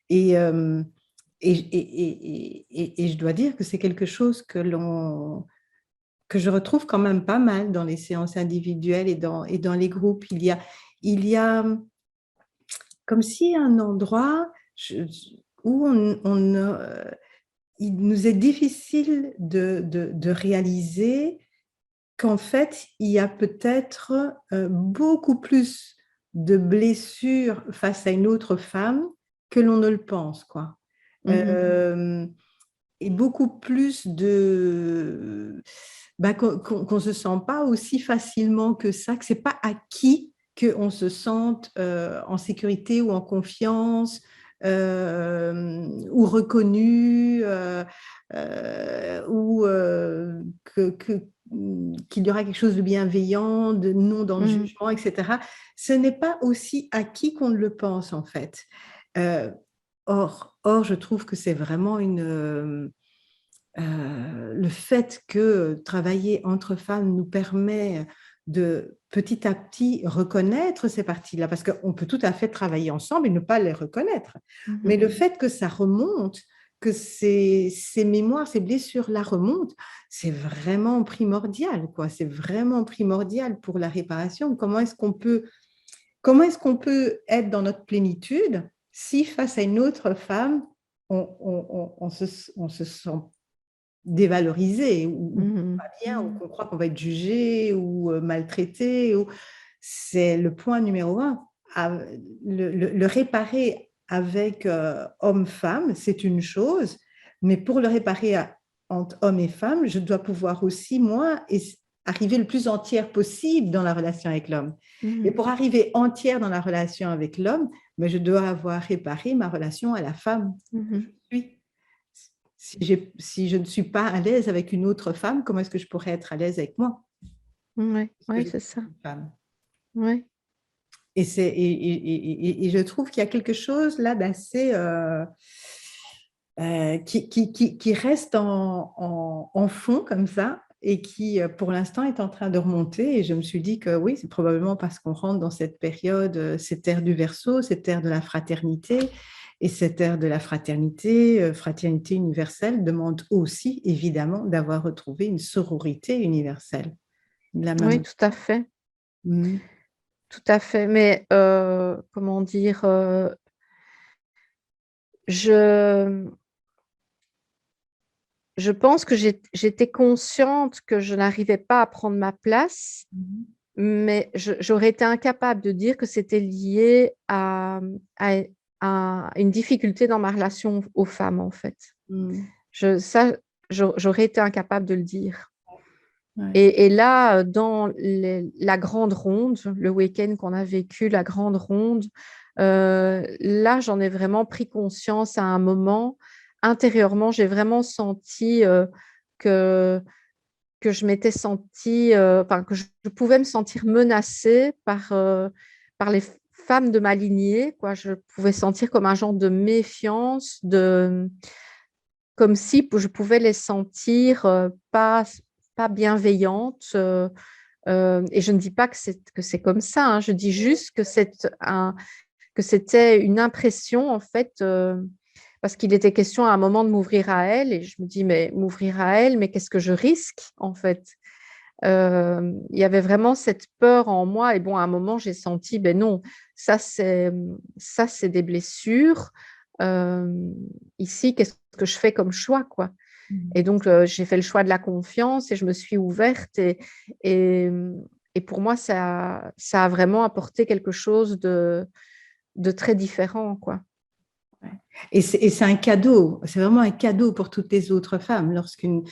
Et, euh, et je dois dire que c'est quelque chose que je retrouve quand même pas mal dans les séances individuelles et dans les groupes. Il y a comme si un endroit où il nous est difficile de réaliser qu'en fait, il y a peut-être beaucoup plus de blessures face à une autre femme que l'on ne le pense, quoi. Mhm. Euh, et beaucoup plus qu'on ne se sent pas aussi facilement que ça, que c'est pas acquis qu'on se sente en sécurité ou en confiance ou reconnu ou qu'il y aura quelque chose de bienveillant, de non dans le Mhm. jugement, etc. Ce n'est pas aussi acquis qu'on ne le pense en fait. Euh, or, je trouve que c'est vraiment le fait que travailler entre femmes nous permet de petit à petit reconnaître ces parties-là, parce qu'on peut tout à fait travailler ensemble et ne pas les reconnaître. Mais Mhm. le fait que ça remonte, que ces mémoires, ces blessures-là remontent, c'est vraiment primordial, quoi. C'est vraiment primordial pour la réparation. Comment est-ce qu'on peut être dans notre plénitude si face à une autre femme, on se sent dévalorisé ou Mhm. pas bien, ou qu'on croit qu'on va être jugé ou maltraité. C'est le point numéro un. Le réparer avec homme-femme, c'est une chose, mais pour le réparer entre hommes et femmes, je dois pouvoir aussi, moi, arriver le plus entière possible dans la relation avec l'homme. Et Mhm. pour arriver entière dans la relation avec l'homme, mais je dois avoir réparé ma relation à la femme que je Mhm. suis. Si je ne suis pas à l'aise avec une autre femme, comment est-ce que je pourrais être à l'aise avec moi? Ouais, Parce que ouais, je c'est suis ça. une femme. Ouais. Et je trouve qu'il y a quelque chose là d'assez qui reste en fond comme ça et qui, pour l'instant, est en train de remonter. Et je me suis dit que oui, c'est probablement parce qu'on rentre dans cette période, cette ère du Verseau, cette ère de la fraternité. Et cette ère de la fraternité, fraternité universelle, demande aussi, évidemment, d'avoir retrouvé une sororité universelle. De la Oui, même. tout à fait. Mm. Tout à fait. Mais comment dire, je, je pense que j'étais consciente que je n'arrivais pas à prendre ma place, mais j'aurais été incapable de dire que c'était lié à, à une difficulté dans ma relation aux femmes, en fait. Mm. Ça, j'aurais été incapable de le dire. Ouais. Et là, dans la grande ronde, le week-end qu'on a vécu, la grande ronde, là, j'en ai vraiment pris conscience à un moment. Intérieurement, j'ai vraiment senti que, que je m'étais sentie, enfin, que je pouvais me sentir menacée par les femmes de ma lignée, quoi. Je pouvais sentir comme un genre de méfiance, comme si je pouvais les sentir pas bienveillantes. Et je ne dis pas que c'est comme ça, hein. Je dis juste que c'était une impression, en fait, parce qu'il était question à un moment de m'ouvrir à elle. Et je me dis, mais m'ouvrir à elle, mais qu'est-ce que je risque, en fait? Il y avait vraiment cette peur en moi. Et bon, à un moment, j'ai senti, ben non, ça, c'est des blessures. Euh, Ici, qu'est-ce que je fais comme choix, quoi? Et donc, j'ai fait le choix de la confiance et je me suis ouverte. Et, et pour moi, ça a vraiment apporté quelque chose de très différent, quoi. Ouais. Et c'est un cadeau, c'est vraiment un cadeau pour toutes les autres femmes. Lorsqu'une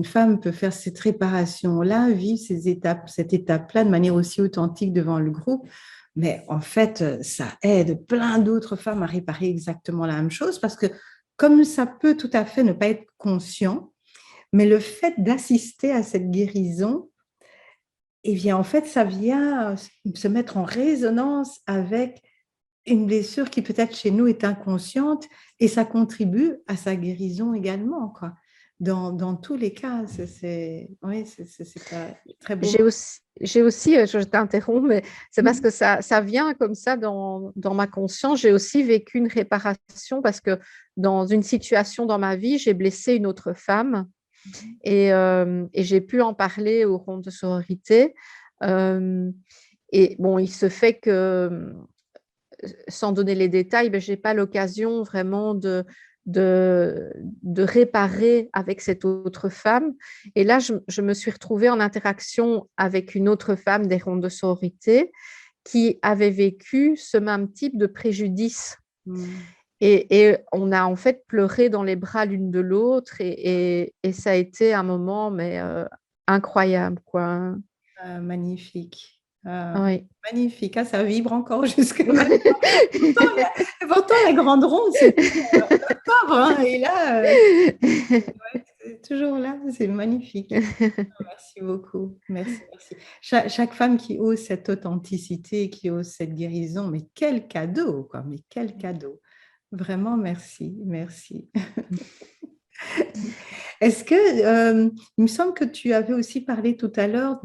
femme peut faire cette réparation-là, vivre cette étape-là de manière aussi authentique devant le groupe, mais en fait, ça aide plein d'autres femmes à réparer exactement la même chose parce que comme ça peut tout à fait ne pas être conscient, mais le fait d'assister à cette guérison, eh bien, en fait, ça vient se mettre en résonance avec une blessure qui peut-être chez nous est inconsciente et ça contribue à sa guérison également, quoi. Dans tous les cas, oui, c'est pas très beau. Je t'interromps, mais c'est parce que ça vient comme ça dans ma conscience. J'ai aussi vécu une réparation parce que dans une situation dans ma vie, j'ai blessé une autre femme et j'ai pu en parler au rond de sororité. Et bon, il se fait que, sans donner les détails, ben, je n'ai pas l'occasion vraiment de réparer avec cette autre femme. Et là, je me suis retrouvée en interaction avec une autre femme des rondes de sororité qui avait vécu ce même type de préjudice. Et on a en fait pleuré dans les bras l'une de l'autre et ça a été un moment incroyable, quoi. Magnifique. Oui. Magnifique. Ah, ça vibre encore jusque maintenant. Pourtant, la grande ronde, c'est octobre, hein, et là, c'est toujours là. C'est magnifique. Merci beaucoup. Merci, merci. Chaque femme qui ose cette authenticité, qui ose cette guérison, mais quel cadeau, quoi. Mais quel cadeau. Vraiment, merci. Merci. Est-ce que, il me semble que tu avais aussi parlé tout à l'heure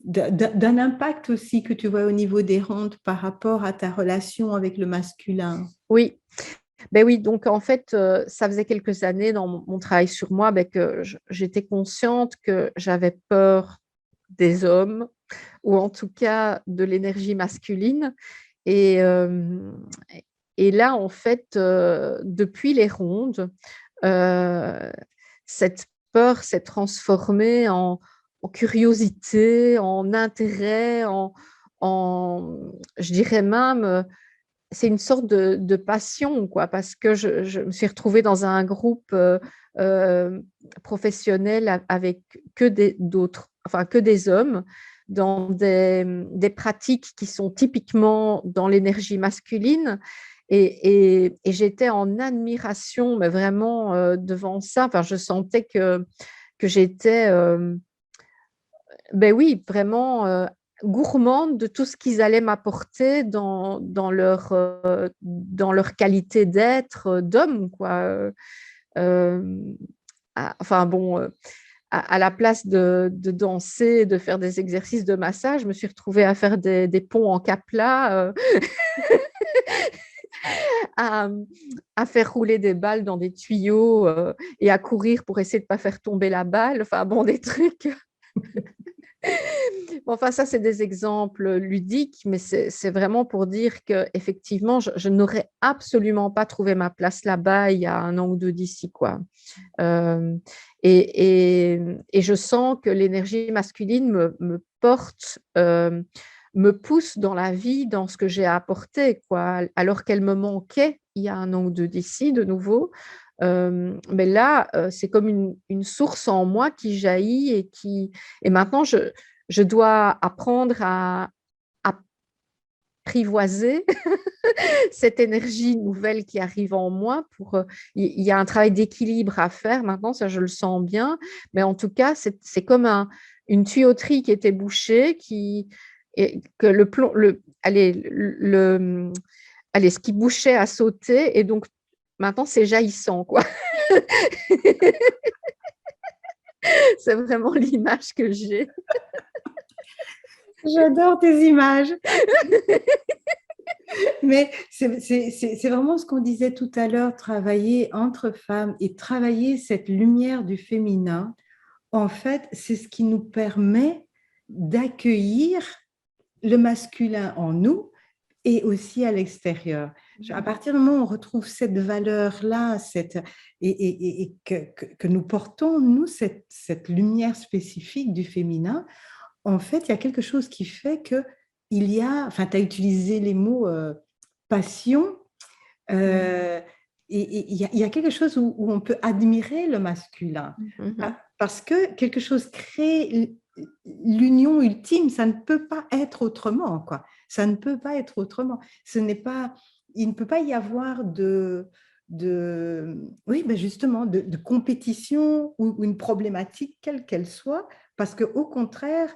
d'un impact aussi que tu vois au niveau des rondes par rapport à ta relation avec le masculin. Oui. Ben oui, donc en fait, ça faisait quelques années dans mon travail sur moi que j'étais consciente que j'avais peur des hommes, ou en tout cas de l'énergie masculine. Et, euh, et là, en fait, depuis les rondes, euh, cette peur s'est transformée en curiosité, en intérêt, je dirais même, c'est une sorte de passion, quoi, parce que je me suis retrouvée dans un groupe professionnel avec que des hommes, dans des pratiques qui sont typiquement dans l'énergie masculine. Et j'étais en admiration, mais vraiment devant ça. Enfin, je sentais que j'étais, ben oui, vraiment gourmande de tout ce qu'ils allaient m'apporter dans leur qualité d'être d'homme, quoi. Euh, enfin bon, à la place de danser, de faire des exercices de massage, je me suis retrouvée à faire des ponts en capla, à, à faire rouler des balles dans des tuyaux et à courir pour essayer de ne pas faire tomber la balle. Enfin bon, des trucs. Enfin, ça, c'est des exemples ludiques, mais c'est vraiment pour dire qu'effectivement, je n'aurais absolument pas trouvé ma place là-bas il y a un an ou deux d'ici, quoi. Euh, et je sens que l'énergie masculine me porte, me pousse dans la vie, dans ce que j'ai à apporter, quoi, alors qu'elle me manquait il y a un an ou deux d'ici, de nouveau. Mais là, c'est comme une source en moi qui jaillit et maintenant, je dois apprendre à apprivoiser cette énergie nouvelle qui arrive en moi. Il y a un travail d'équilibre à faire maintenant, ça je le sens bien, mais en tout cas, c'est comme une tuyauterie qui était bouchée, et que allez, ce qui bouchait a sauté, et donc maintenant c'est jaillissant, quoi. C'est vraiment l'image que j'ai. J'adore tes images. Mais c'est vraiment ce qu'on disait tout à l'heure, travailler entre femmes et travailler cette lumière du féminin. En fait, c'est ce qui nous permet d'accueillir le masculin en nous et aussi à l'extérieur. À partir du moment où on retrouve cette valeur-là, et que nous portons, nous, cette lumière spécifique du féminin, en fait, il y a quelque chose qui fait que il y a, enfin, tu as utilisé les mots passion, et il y a quelque chose où on peut admirer le masculin, parce que quelque chose crée l'union ultime, ça ne peut pas être autrement, quoi. Ça ne peut pas être autrement. Il ne peut pas y avoir oui, ben justement, de compétition ou une problématique, quelle qu'elle soit, parce qu'au contraire,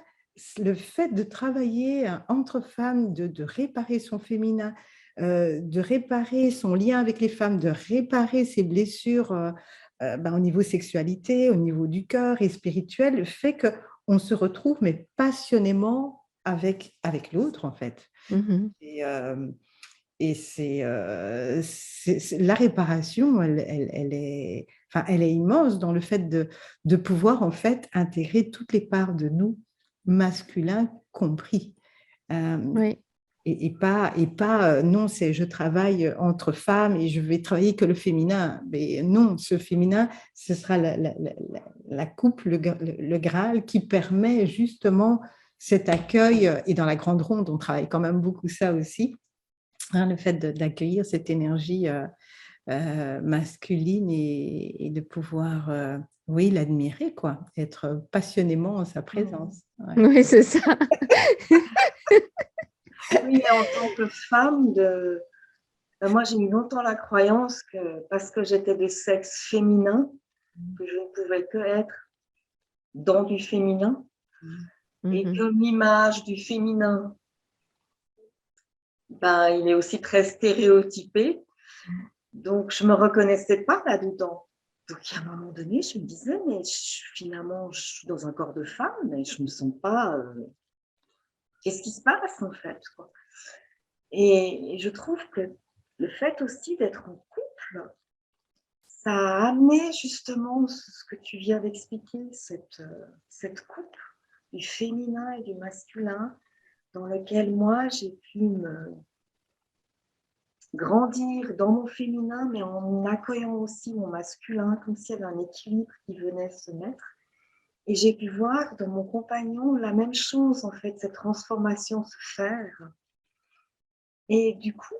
le fait de travailler entre femmes, de réparer son féminin, de réparer son lien avec les femmes, de réparer ses blessures au niveau sexualité, au niveau du cœur et spirituel, fait qu'on se retrouve, mais passionnément avec l'autre, en fait. Mhm. Et la réparation, elle est immense dans le fait de pouvoir en fait intégrer toutes les parts de nous, masculins compris. Euh, Oui, non, c'est je travaille entre femmes et je vais travailler que le féminin. Mais non, ce féminin, ce sera la coupe, le Graal qui permet justement cet accueil. Et dans la grande ronde, on travaille quand même beaucoup ça aussi, hein, le fait d'accueillir cette énergie masculine et de pouvoir, oui, l'admirer, quoi, être passionnément en sa présence. Ouais. oui, c'est ça. Oui, et en tant que femme, moi j'ai eu longtemps la croyance que parce que j'étais de sexe féminin, que je ne pouvais que être dans du féminin et Mhm. que l'image du féminin, il est aussi très stéréotypé. Donc, je ne me reconnaissais pas là-dedans. Donc, à un moment donné, je me disais, mais finalement, je suis dans un corps de femme, mais je ne me sens pas. Qu'est-ce qui se passe en fait, quoi. Et je trouve que le fait aussi d'être en couple, ça a amené justement ce que tu viens d'expliquer, cette coupe du féminin et du masculin dans lequel moi, j'ai pu me grandir dans mon féminin, mais en accueillant aussi mon masculin, comme s'il y avait un équilibre qui venait se mettre. Et j'ai pu voir dans mon compagnon la même chose, en fait, cette transformation se faire. Et du coup,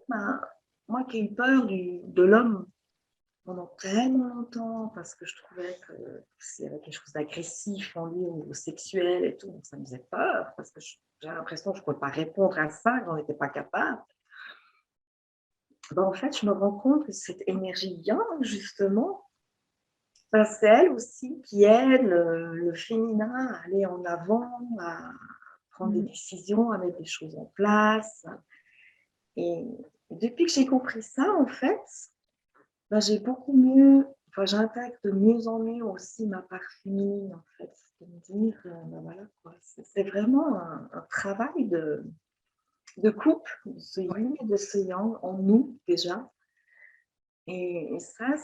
moi qui ai eu peur de l'homme pendant tellement longtemps, parce que je trouvais qu'il y avait quelque chose d'agressif en lui au niveau sexuel et tout, donc ça me faisait peur, parce que j'avais l'impression que je ne pouvais pas répondre à ça, que j'en étais pas capable. En fait, je me rends compte que cette énergie yang, justement, c'est elle aussi qui aide le féminin à aller en avant, à prendre des décisions, à mettre des choses en place. Et depuis que j'ai compris ça, en fait, j'ai beaucoup mieux, j'intègre de mieux en mieux aussi ma part féminine, en fait. De me dire, voilà, quoi. C'est vraiment un travail de couple, de ce yin et de ce yang en nous, déjà. Et ça,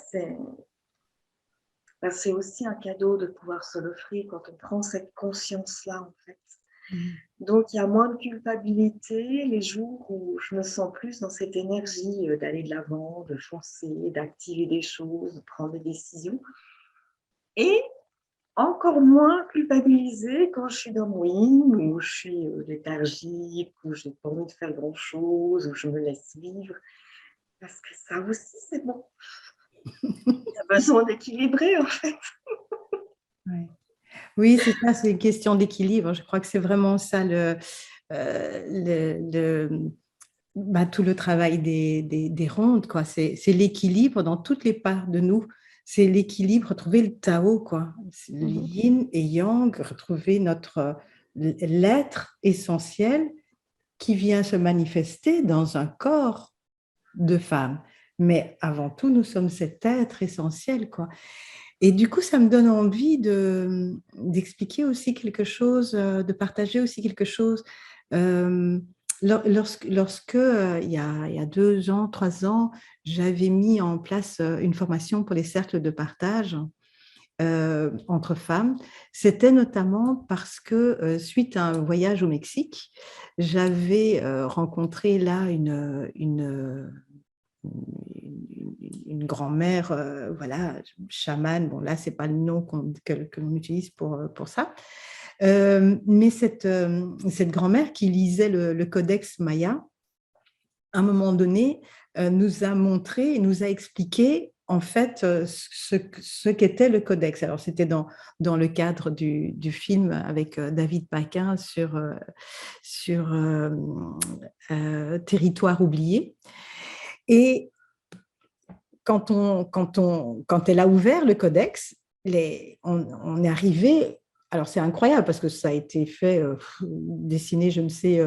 c'est aussi un cadeau de pouvoir se l'offrir quand on prend cette conscience-là, en fait. Donc, il y a moins de culpabilité les jours où je me sens plus dans cette énergie d'aller de l'avant, de foncer, d'activer des choses, de prendre des décisions. Et encore moins culpabilisée quand je suis dans mon yin, où je suis léthargique, où je n'ai pas envie de faire grand-chose, où je me laisse vivre. Parce que ça aussi, c'est bon. Il y a besoin d'équilibrer, en fait. Ouais. Oui, c'est ça, c'est une question d'équilibre. Je crois que c'est vraiment ça tout le travail des rondes, quoi. C'est l'équilibre dans toutes les parts de nous. C'est l'équilibre, retrouver le Tao, quoi. Le yin et yang, retrouver l'être essentiel qui vient se manifester dans un corps de femme. Mais avant tout, nous sommes cet être essentiel, quoi. Et du coup, ça me donne envie d'expliquer aussi quelque chose, de partager aussi quelque chose. Euh, lorsque il y a 2 ans, 3 ans, j'avais mis en place une formation pour les cercles de partage entre femmes, c'était notamment parce que suite à un voyage au Mexique, j'avais rencontré là une grand-mère, voilà, chamane. Bon, là, c'est pas le nom que l'on utilise pour ça. Mais cette grand-mère qui lisait le Codex Maya, à un moment donné, nous a montré et nous a expliqué en fait ce qu'était le Codex. Alors, c'était dans le cadre du film avec David Paquin sur Territoire oublié. Et quand elle a ouvert le Codex, on est arrivé alors c'est incroyable parce que ça a été fait, dessiné je ne sais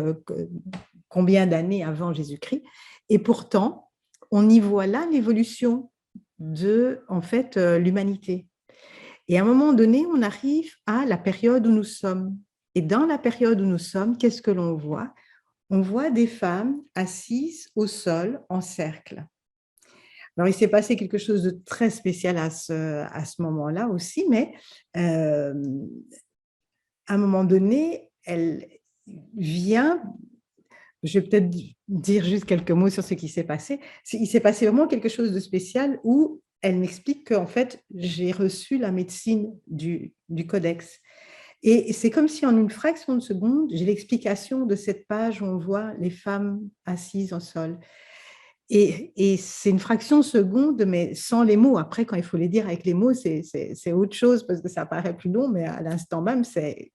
combien d'années avant Jésus-Christ. Et pourtant, on y voit là l'évolution de, en fait, l'humanité. Et à un moment donné, on arrive à la période où nous sommes. Et dans la période où nous sommes, qu'est-ce que l'on voit? On voit des femmes assises au sol en cercle. Alors, il s'est passé quelque chose de très spécial à ce moment-là aussi, mais à un moment donné, elle vient, je vais peut-être dire juste quelques mots sur ce qui s'est passé. Il s'est passé vraiment quelque chose de spécial où elle m'explique qu'en fait, j'ai reçu la médecine du codex. Et c'est comme si en une fraction de seconde, j'ai l'explication de cette page où on voit les femmes assises au sol. Et c'est une fraction de seconde, mais sans les mots. Après, quand il faut les dire avec les mots, c'est autre chose parce que ça paraît plus long, mais à l'instant même, il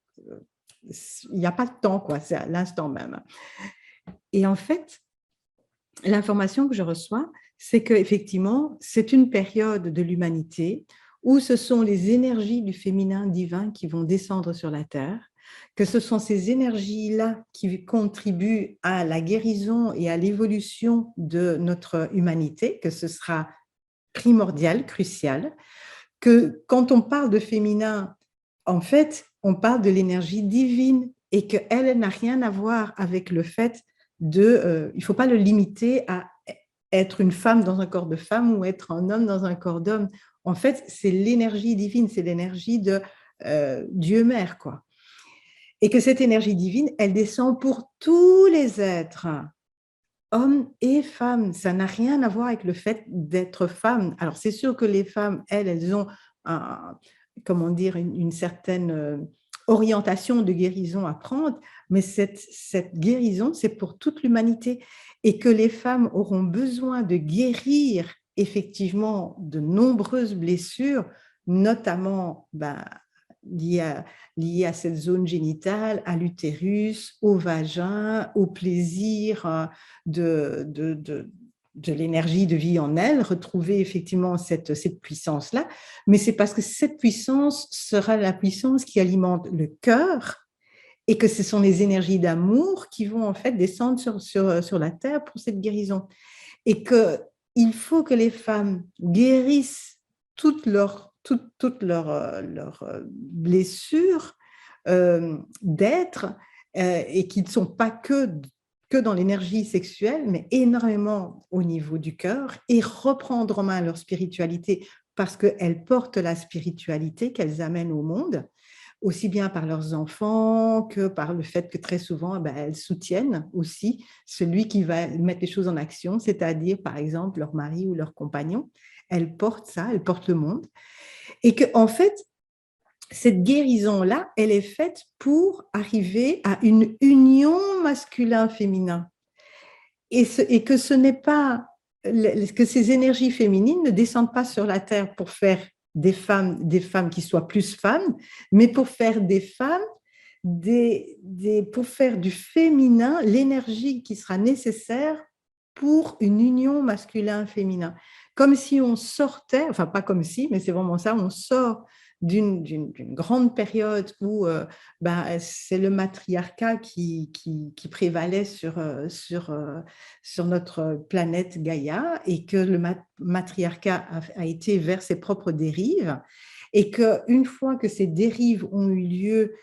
n'y a pas de temps, quoi. C'est à l'instant même. Et en fait, l'information que je reçois, c'est qu'effectivement, c'est une période de l'humanité où ce sont les énergies du féminin divin qui vont descendre sur la Terre, que ce sont ces énergies-là qui contribuent à la guérison et à l'évolution de notre humanité, que ce sera primordial, crucial, que quand on parle de féminin, en fait, on parle de l'énergie divine et qu'elle n'a rien à voir avec le fait il ne faut pas le limiter à être une femme dans un corps de femme ou être un homme dans un corps d'homme. En fait, c'est l'énergie divine, c'est l'énergie de Dieu Mère, quoi. Et que cette énergie divine, elle descend pour tous les êtres, hommes et femmes. Ça n'a rien à voir avec le fait d'être femme. Alors, c'est sûr que les femmes, elles ont comment dire, une certaine orientation de guérison à prendre, mais cette guérison, c'est pour toute l'humanité. Et que les femmes auront besoin de guérir effectivement de nombreuses blessures, notamment liées à cette zone génitale, à l'utérus, au vagin, au plaisir de l'énergie de vie en elle, retrouver effectivement cette puissance-là, mais c'est parce que cette puissance sera la puissance qui alimente le cœur et que ce sont les énergies d'amour qui vont en fait descendre sur la terre pour cette guérison. Et qu'il faut que les femmes guérissent toutes leurs blessures d'être et qui ne sont pas que dans l'énergie sexuelle, mais énormément au niveau du cœur et reprendre en main leur spiritualité parce qu'elles portent la spiritualité qu'elles amènent au monde, aussi bien par leurs enfants que par le fait que très souvent, elles soutiennent aussi celui qui va mettre les choses en action, c'est-à-dire par exemple leur mari ou leur compagnon. Elles portent ça, elles portent le monde. Et qu'en fait, cette guérison-là, elle est faite pour arriver à une union masculin-féminin. Et que ce n'est pas, que ces énergies féminines ne descendent pas sur la terre pour faire des femmes qui soient plus femmes, mais pour faire des femmes, pour faire du féminin l'énergie qui sera nécessaire pour une union masculin-féminin. Comme si on sortait, enfin pas comme si, mais c'est vraiment ça, on sort d'une grande période où c'est le matriarcat qui prévalait sur notre planète Gaïa et que le matriarcat a été vers ses propres dérives et qu'une fois que ces dérives ont eu lieu,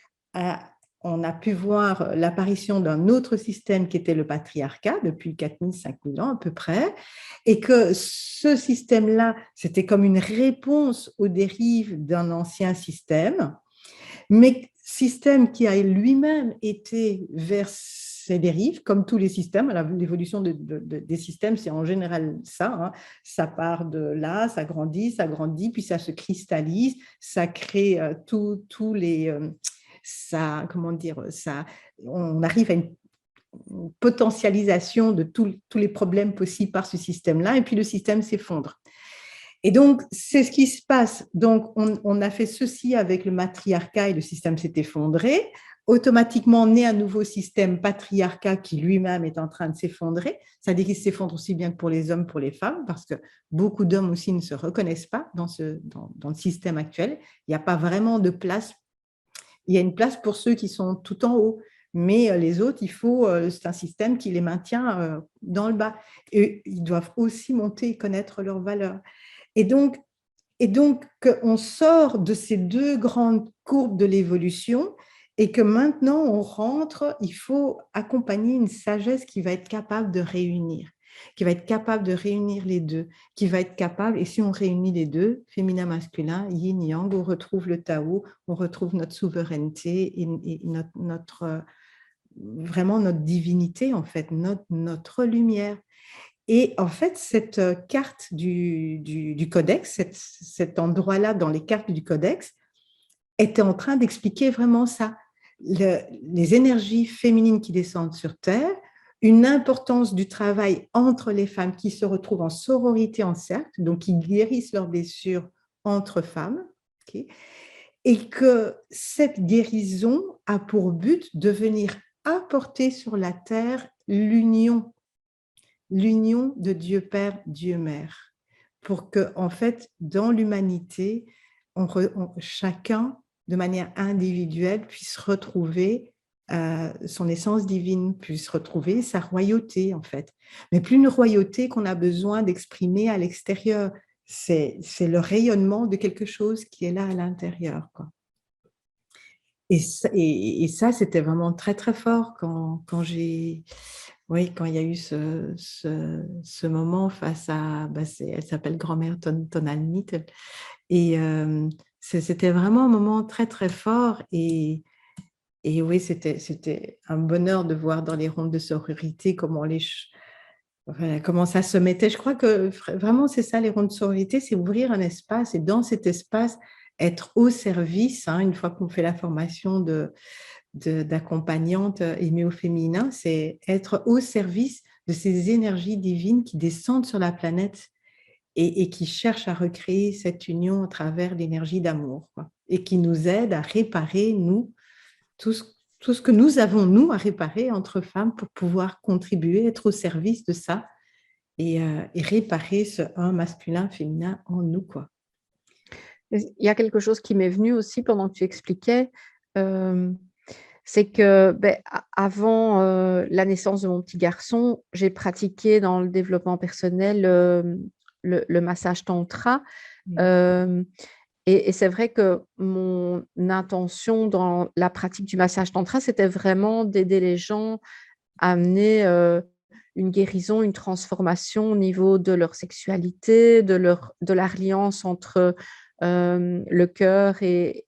on a pu voir l'apparition d'un autre système qui était le patriarcat depuis 4000, 5000 ans à peu près, et que ce système-là, c'était comme une réponse aux dérives d'un ancien système, mais système qui a lui-même été vers ces dérives, comme tous les systèmes. L'évolution des systèmes, c'est en général ça. Hein. Ça part de là, ça grandit, puis ça se cristallise, ça crée tous les... on arrive à une potentialisation de tous les problèmes possibles par ce système-là, et puis le système s'effondre. Et donc, c'est ce qui se passe. Donc, on a fait ceci avec le matriarcat et le système s'est effondré. Automatiquement, naît un nouveau système patriarcat qui lui-même est en train de s'effondrer. C'est-à-dire qu'il s'effondre aussi bien que pour les hommes, pour les femmes, parce que beaucoup d'hommes aussi ne se reconnaissent pas dans le système actuel. Il n'y a pas vraiment de place Il y a une place pour ceux qui sont tout en haut. Mais les autres, c'est un système qui les maintient dans le bas. Et ils doivent aussi monter et connaître leurs valeurs. Et donc, on sort de ces deux grandes courbes de l'évolution et que maintenant, on rentre, il faut accompagner une sagesse qui va être capable de réunir, qui va être capable de réunir les deux, qui va être capable, et si on réunit les deux, féminin, masculin, yin-yang, on retrouve le Tao, on retrouve notre souveraineté et vraiment notre divinité, en fait, notre lumière. Et en fait, cette carte du codex, cet endroit-là dans les cartes du codex, était en train d'expliquer vraiment ça. Les énergies féminines qui descendent sur Terre, une importance du travail entre les femmes qui se retrouvent en sororité, en cercle, donc qui guérissent leurs blessures entre femmes, okay, et que cette guérison a pour but de venir apporter sur la Terre l'union de Dieu Père, Dieu Mère, pour que, en fait, dans l'humanité, chacun, de manière individuelle, puisse retrouver son essence divine, puisse retrouver sa royauté, en fait. Mais plus une royauté qu'on a besoin d'exprimer à l'extérieur, c'est le rayonnement de quelque chose qui est là à l'intérieur, quoi. Et ça, c'était vraiment très, très fort quand il y a eu ce moment face à, elle s'appelle grand-mère Tonalmit, et c'était vraiment un moment très, très fort, et oui, c'était un bonheur de voir dans les rondes de sororité comment ça se mettait. Je crois que vraiment, c'est ça, les rondes de sororité, c'est ouvrir un espace, et dans cet espace, être au service, une fois qu'on fait la formation d'accompagnante aimée au féminin, c'est être au service de ces énergies divines qui descendent sur la planète et qui cherchent à recréer cette union à travers l'énergie d'amour, quoi, et qui nous aident à réparer, nous, tout ce que nous avons, nous, à réparer entre femmes pour pouvoir contribuer, être au service de ça et réparer ce un masculin, féminin en nous, quoi. Il y a quelque chose qui m'est venu aussi pendant que tu expliquais, c'est que avant la naissance de mon petit garçon, j'ai pratiqué dans le développement personnel le massage tantra. Et c'est vrai que mon intention dans la pratique du massage tantra, c'était vraiment d'aider les gens à amener une guérison, une transformation au niveau de leur sexualité, de la reliance entre le cœur et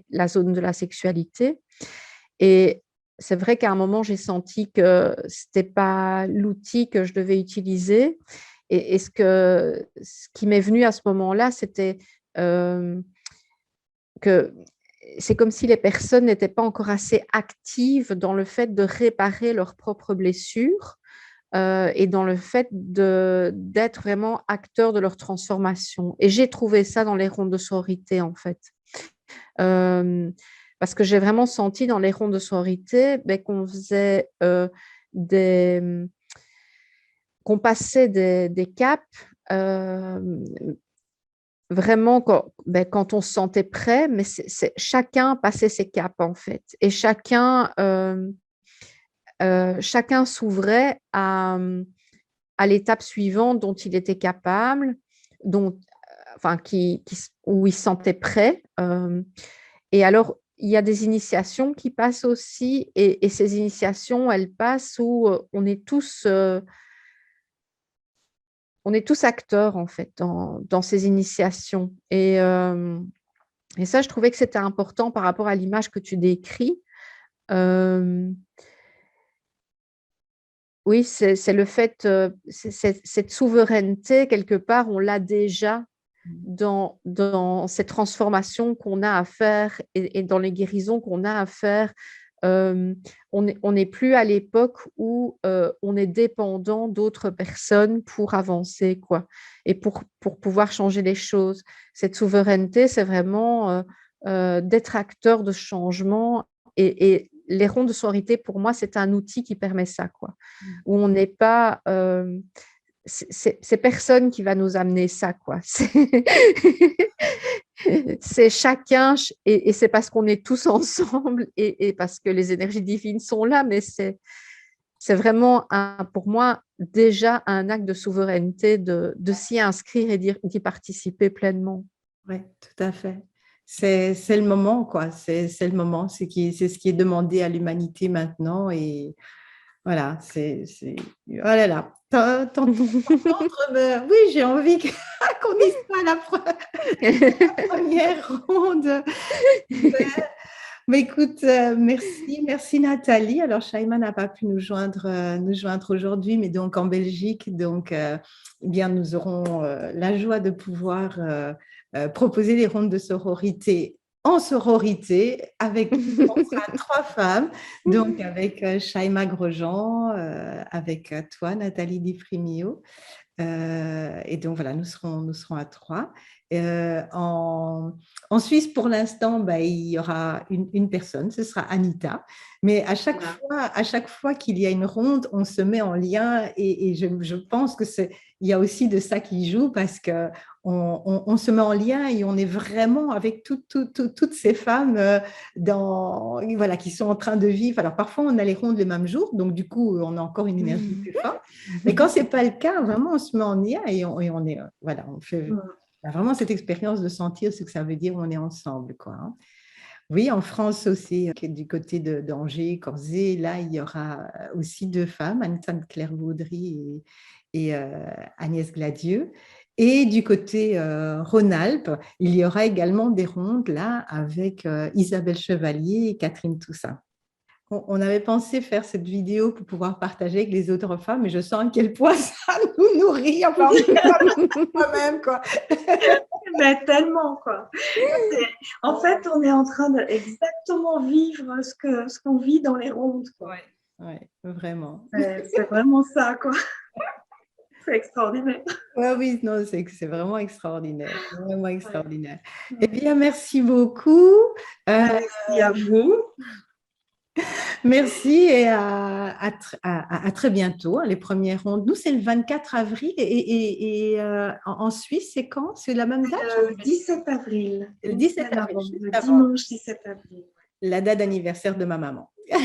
la zone de la sexualité. Et c'est vrai qu'à un moment, j'ai senti que ce n'était pas l'outil que je devais utiliser. Et ce qui m'est venu à ce moment-là, c'était que c'est comme si les personnes n'étaient pas encore assez actives dans le fait de réparer leurs propres blessures et dans le fait d'être vraiment acteurs de leur transformation. Et j'ai trouvé ça dans les rondes de sororité, en fait. Parce que j'ai vraiment senti dans les rondes de sororité qu'on faisait qu'on passait des caps vraiment quand on se sentait prêt, mais chacun passait ses caps, en fait. Et chacun s'ouvrait à l'étape suivante dont il était capable, où il se sentait prêt. Et alors, il y a des initiations qui passent aussi, et ces initiations, elles passent où on est tous acteurs, en fait, dans ces initiations. Et ça, je trouvais que c'était important par rapport à l'image que tu décris. Oui, c'est le fait, cette souveraineté, quelque part, on l'a déjà dans cette transformation qu'on a à faire et dans les guérisons qu'on a à faire. On n'est plus à l'époque où on est dépendant d'autres personnes pour avancer, quoi, et pour pouvoir changer les choses. Cette souveraineté, c'est vraiment d'être acteur de changement, et les rondes de sororité, pour moi, c'est un outil qui permet ça, quoi, où on n'est pas c'est personne qui va nous amener ça, quoi. C'est chacun, et c'est parce qu'on est tous ensemble et parce que les énergies divines sont là, mais c'est vraiment, pour moi, déjà un acte de souveraineté de s'y inscrire et d'y participer pleinement. Oui, tout à fait. C'est le moment, quoi. C'est le moment. C'est ce qui est demandé à l'humanité maintenant. Et voilà, oh là là. Oui, j'ai envie qu'on y soit à la première ronde. Mais écoute, merci Nathalie. Alors, Shaima n'a pas pu nous joindre aujourd'hui, mais donc en Belgique. Donc, eh bien, nous aurons la joie de pouvoir proposer des rondes de sororité en sororité avec on sera 3 femmes, donc avec Shaima Grosjean, avec toi, Nathalie Di Primio. Et donc voilà, nous serons à 3. En Suisse, pour l'instant, bah, il y aura une personne, ce sera Anita. Mais à chaque fois qu'il y a une ronde, on se met en lien et je pense que il y a aussi de ça qui joue parce que on se met en lien et on est vraiment avec toutes ces femmes voilà, qui sont en train de vivre. Alors parfois, on a les rondes le même jour, donc du coup, on a encore une énergie plus forte. Mais quand ce n'est pas le cas, vraiment, on se met en lien et on est, voilà, on fait vraiment cette expérience de sentir ce que ça veut dire, on est ensemble, quoi. Hein. Oui, en France aussi, du côté d'Angers, Corzé, là, il y aura aussi 2 femmes, Anne Claire Vaudry et Agnès Gladieux. Et du côté Rhône-Alpes, il y aura également des rondes là avec Isabelle Chevalier et Catherine Toussaint. On avait pensé faire cette vidéo pour pouvoir partager avec les autres femmes, mais je sens à quel point ça nous nourrit, enfin, moi-même, quoi. Mais tellement, quoi. En fait, on est en train de exactement vivre ce qu'on vit dans les rondes, quoi. Ouais, vraiment. C'est vraiment ça, quoi. C'est extraordinaire. Ouais, oui, non, c'est vraiment extraordinaire. Vraiment extraordinaire. Eh bien, merci beaucoup. Merci à vous. Merci et à très bientôt. Les premières rondes. Nous, c'est le 24 avril et en Suisse, c'est quand? C'est la même date? Le 17 avril. Le 17 avril. Le dimanche 17 avril. La date d'anniversaire de ma maman. Ah,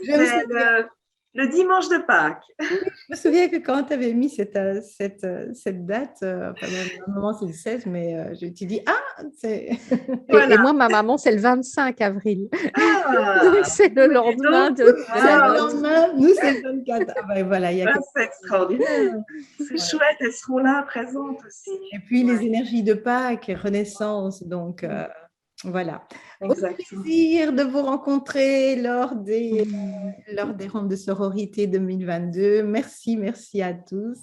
voilà. Le dimanche de Pâques. Je me souviens que quand tu avais mis cette date, enfin, ma maman c'est le 16, mais je t'ai dit, c'est… Voilà. Et moi, ma maman, c'est le 25 avril. Donc, c'est le lendemain de le lendemain, nous, c'est le 24. Ah ben, voilà, c'est extraordinaire. C'est chouette, elles seront là, présentes aussi. Et puis, les énergies de Pâques, Renaissance, donc… voilà. Au plaisir de vous rencontrer lors des rondes de sororité 2022. Merci à tous.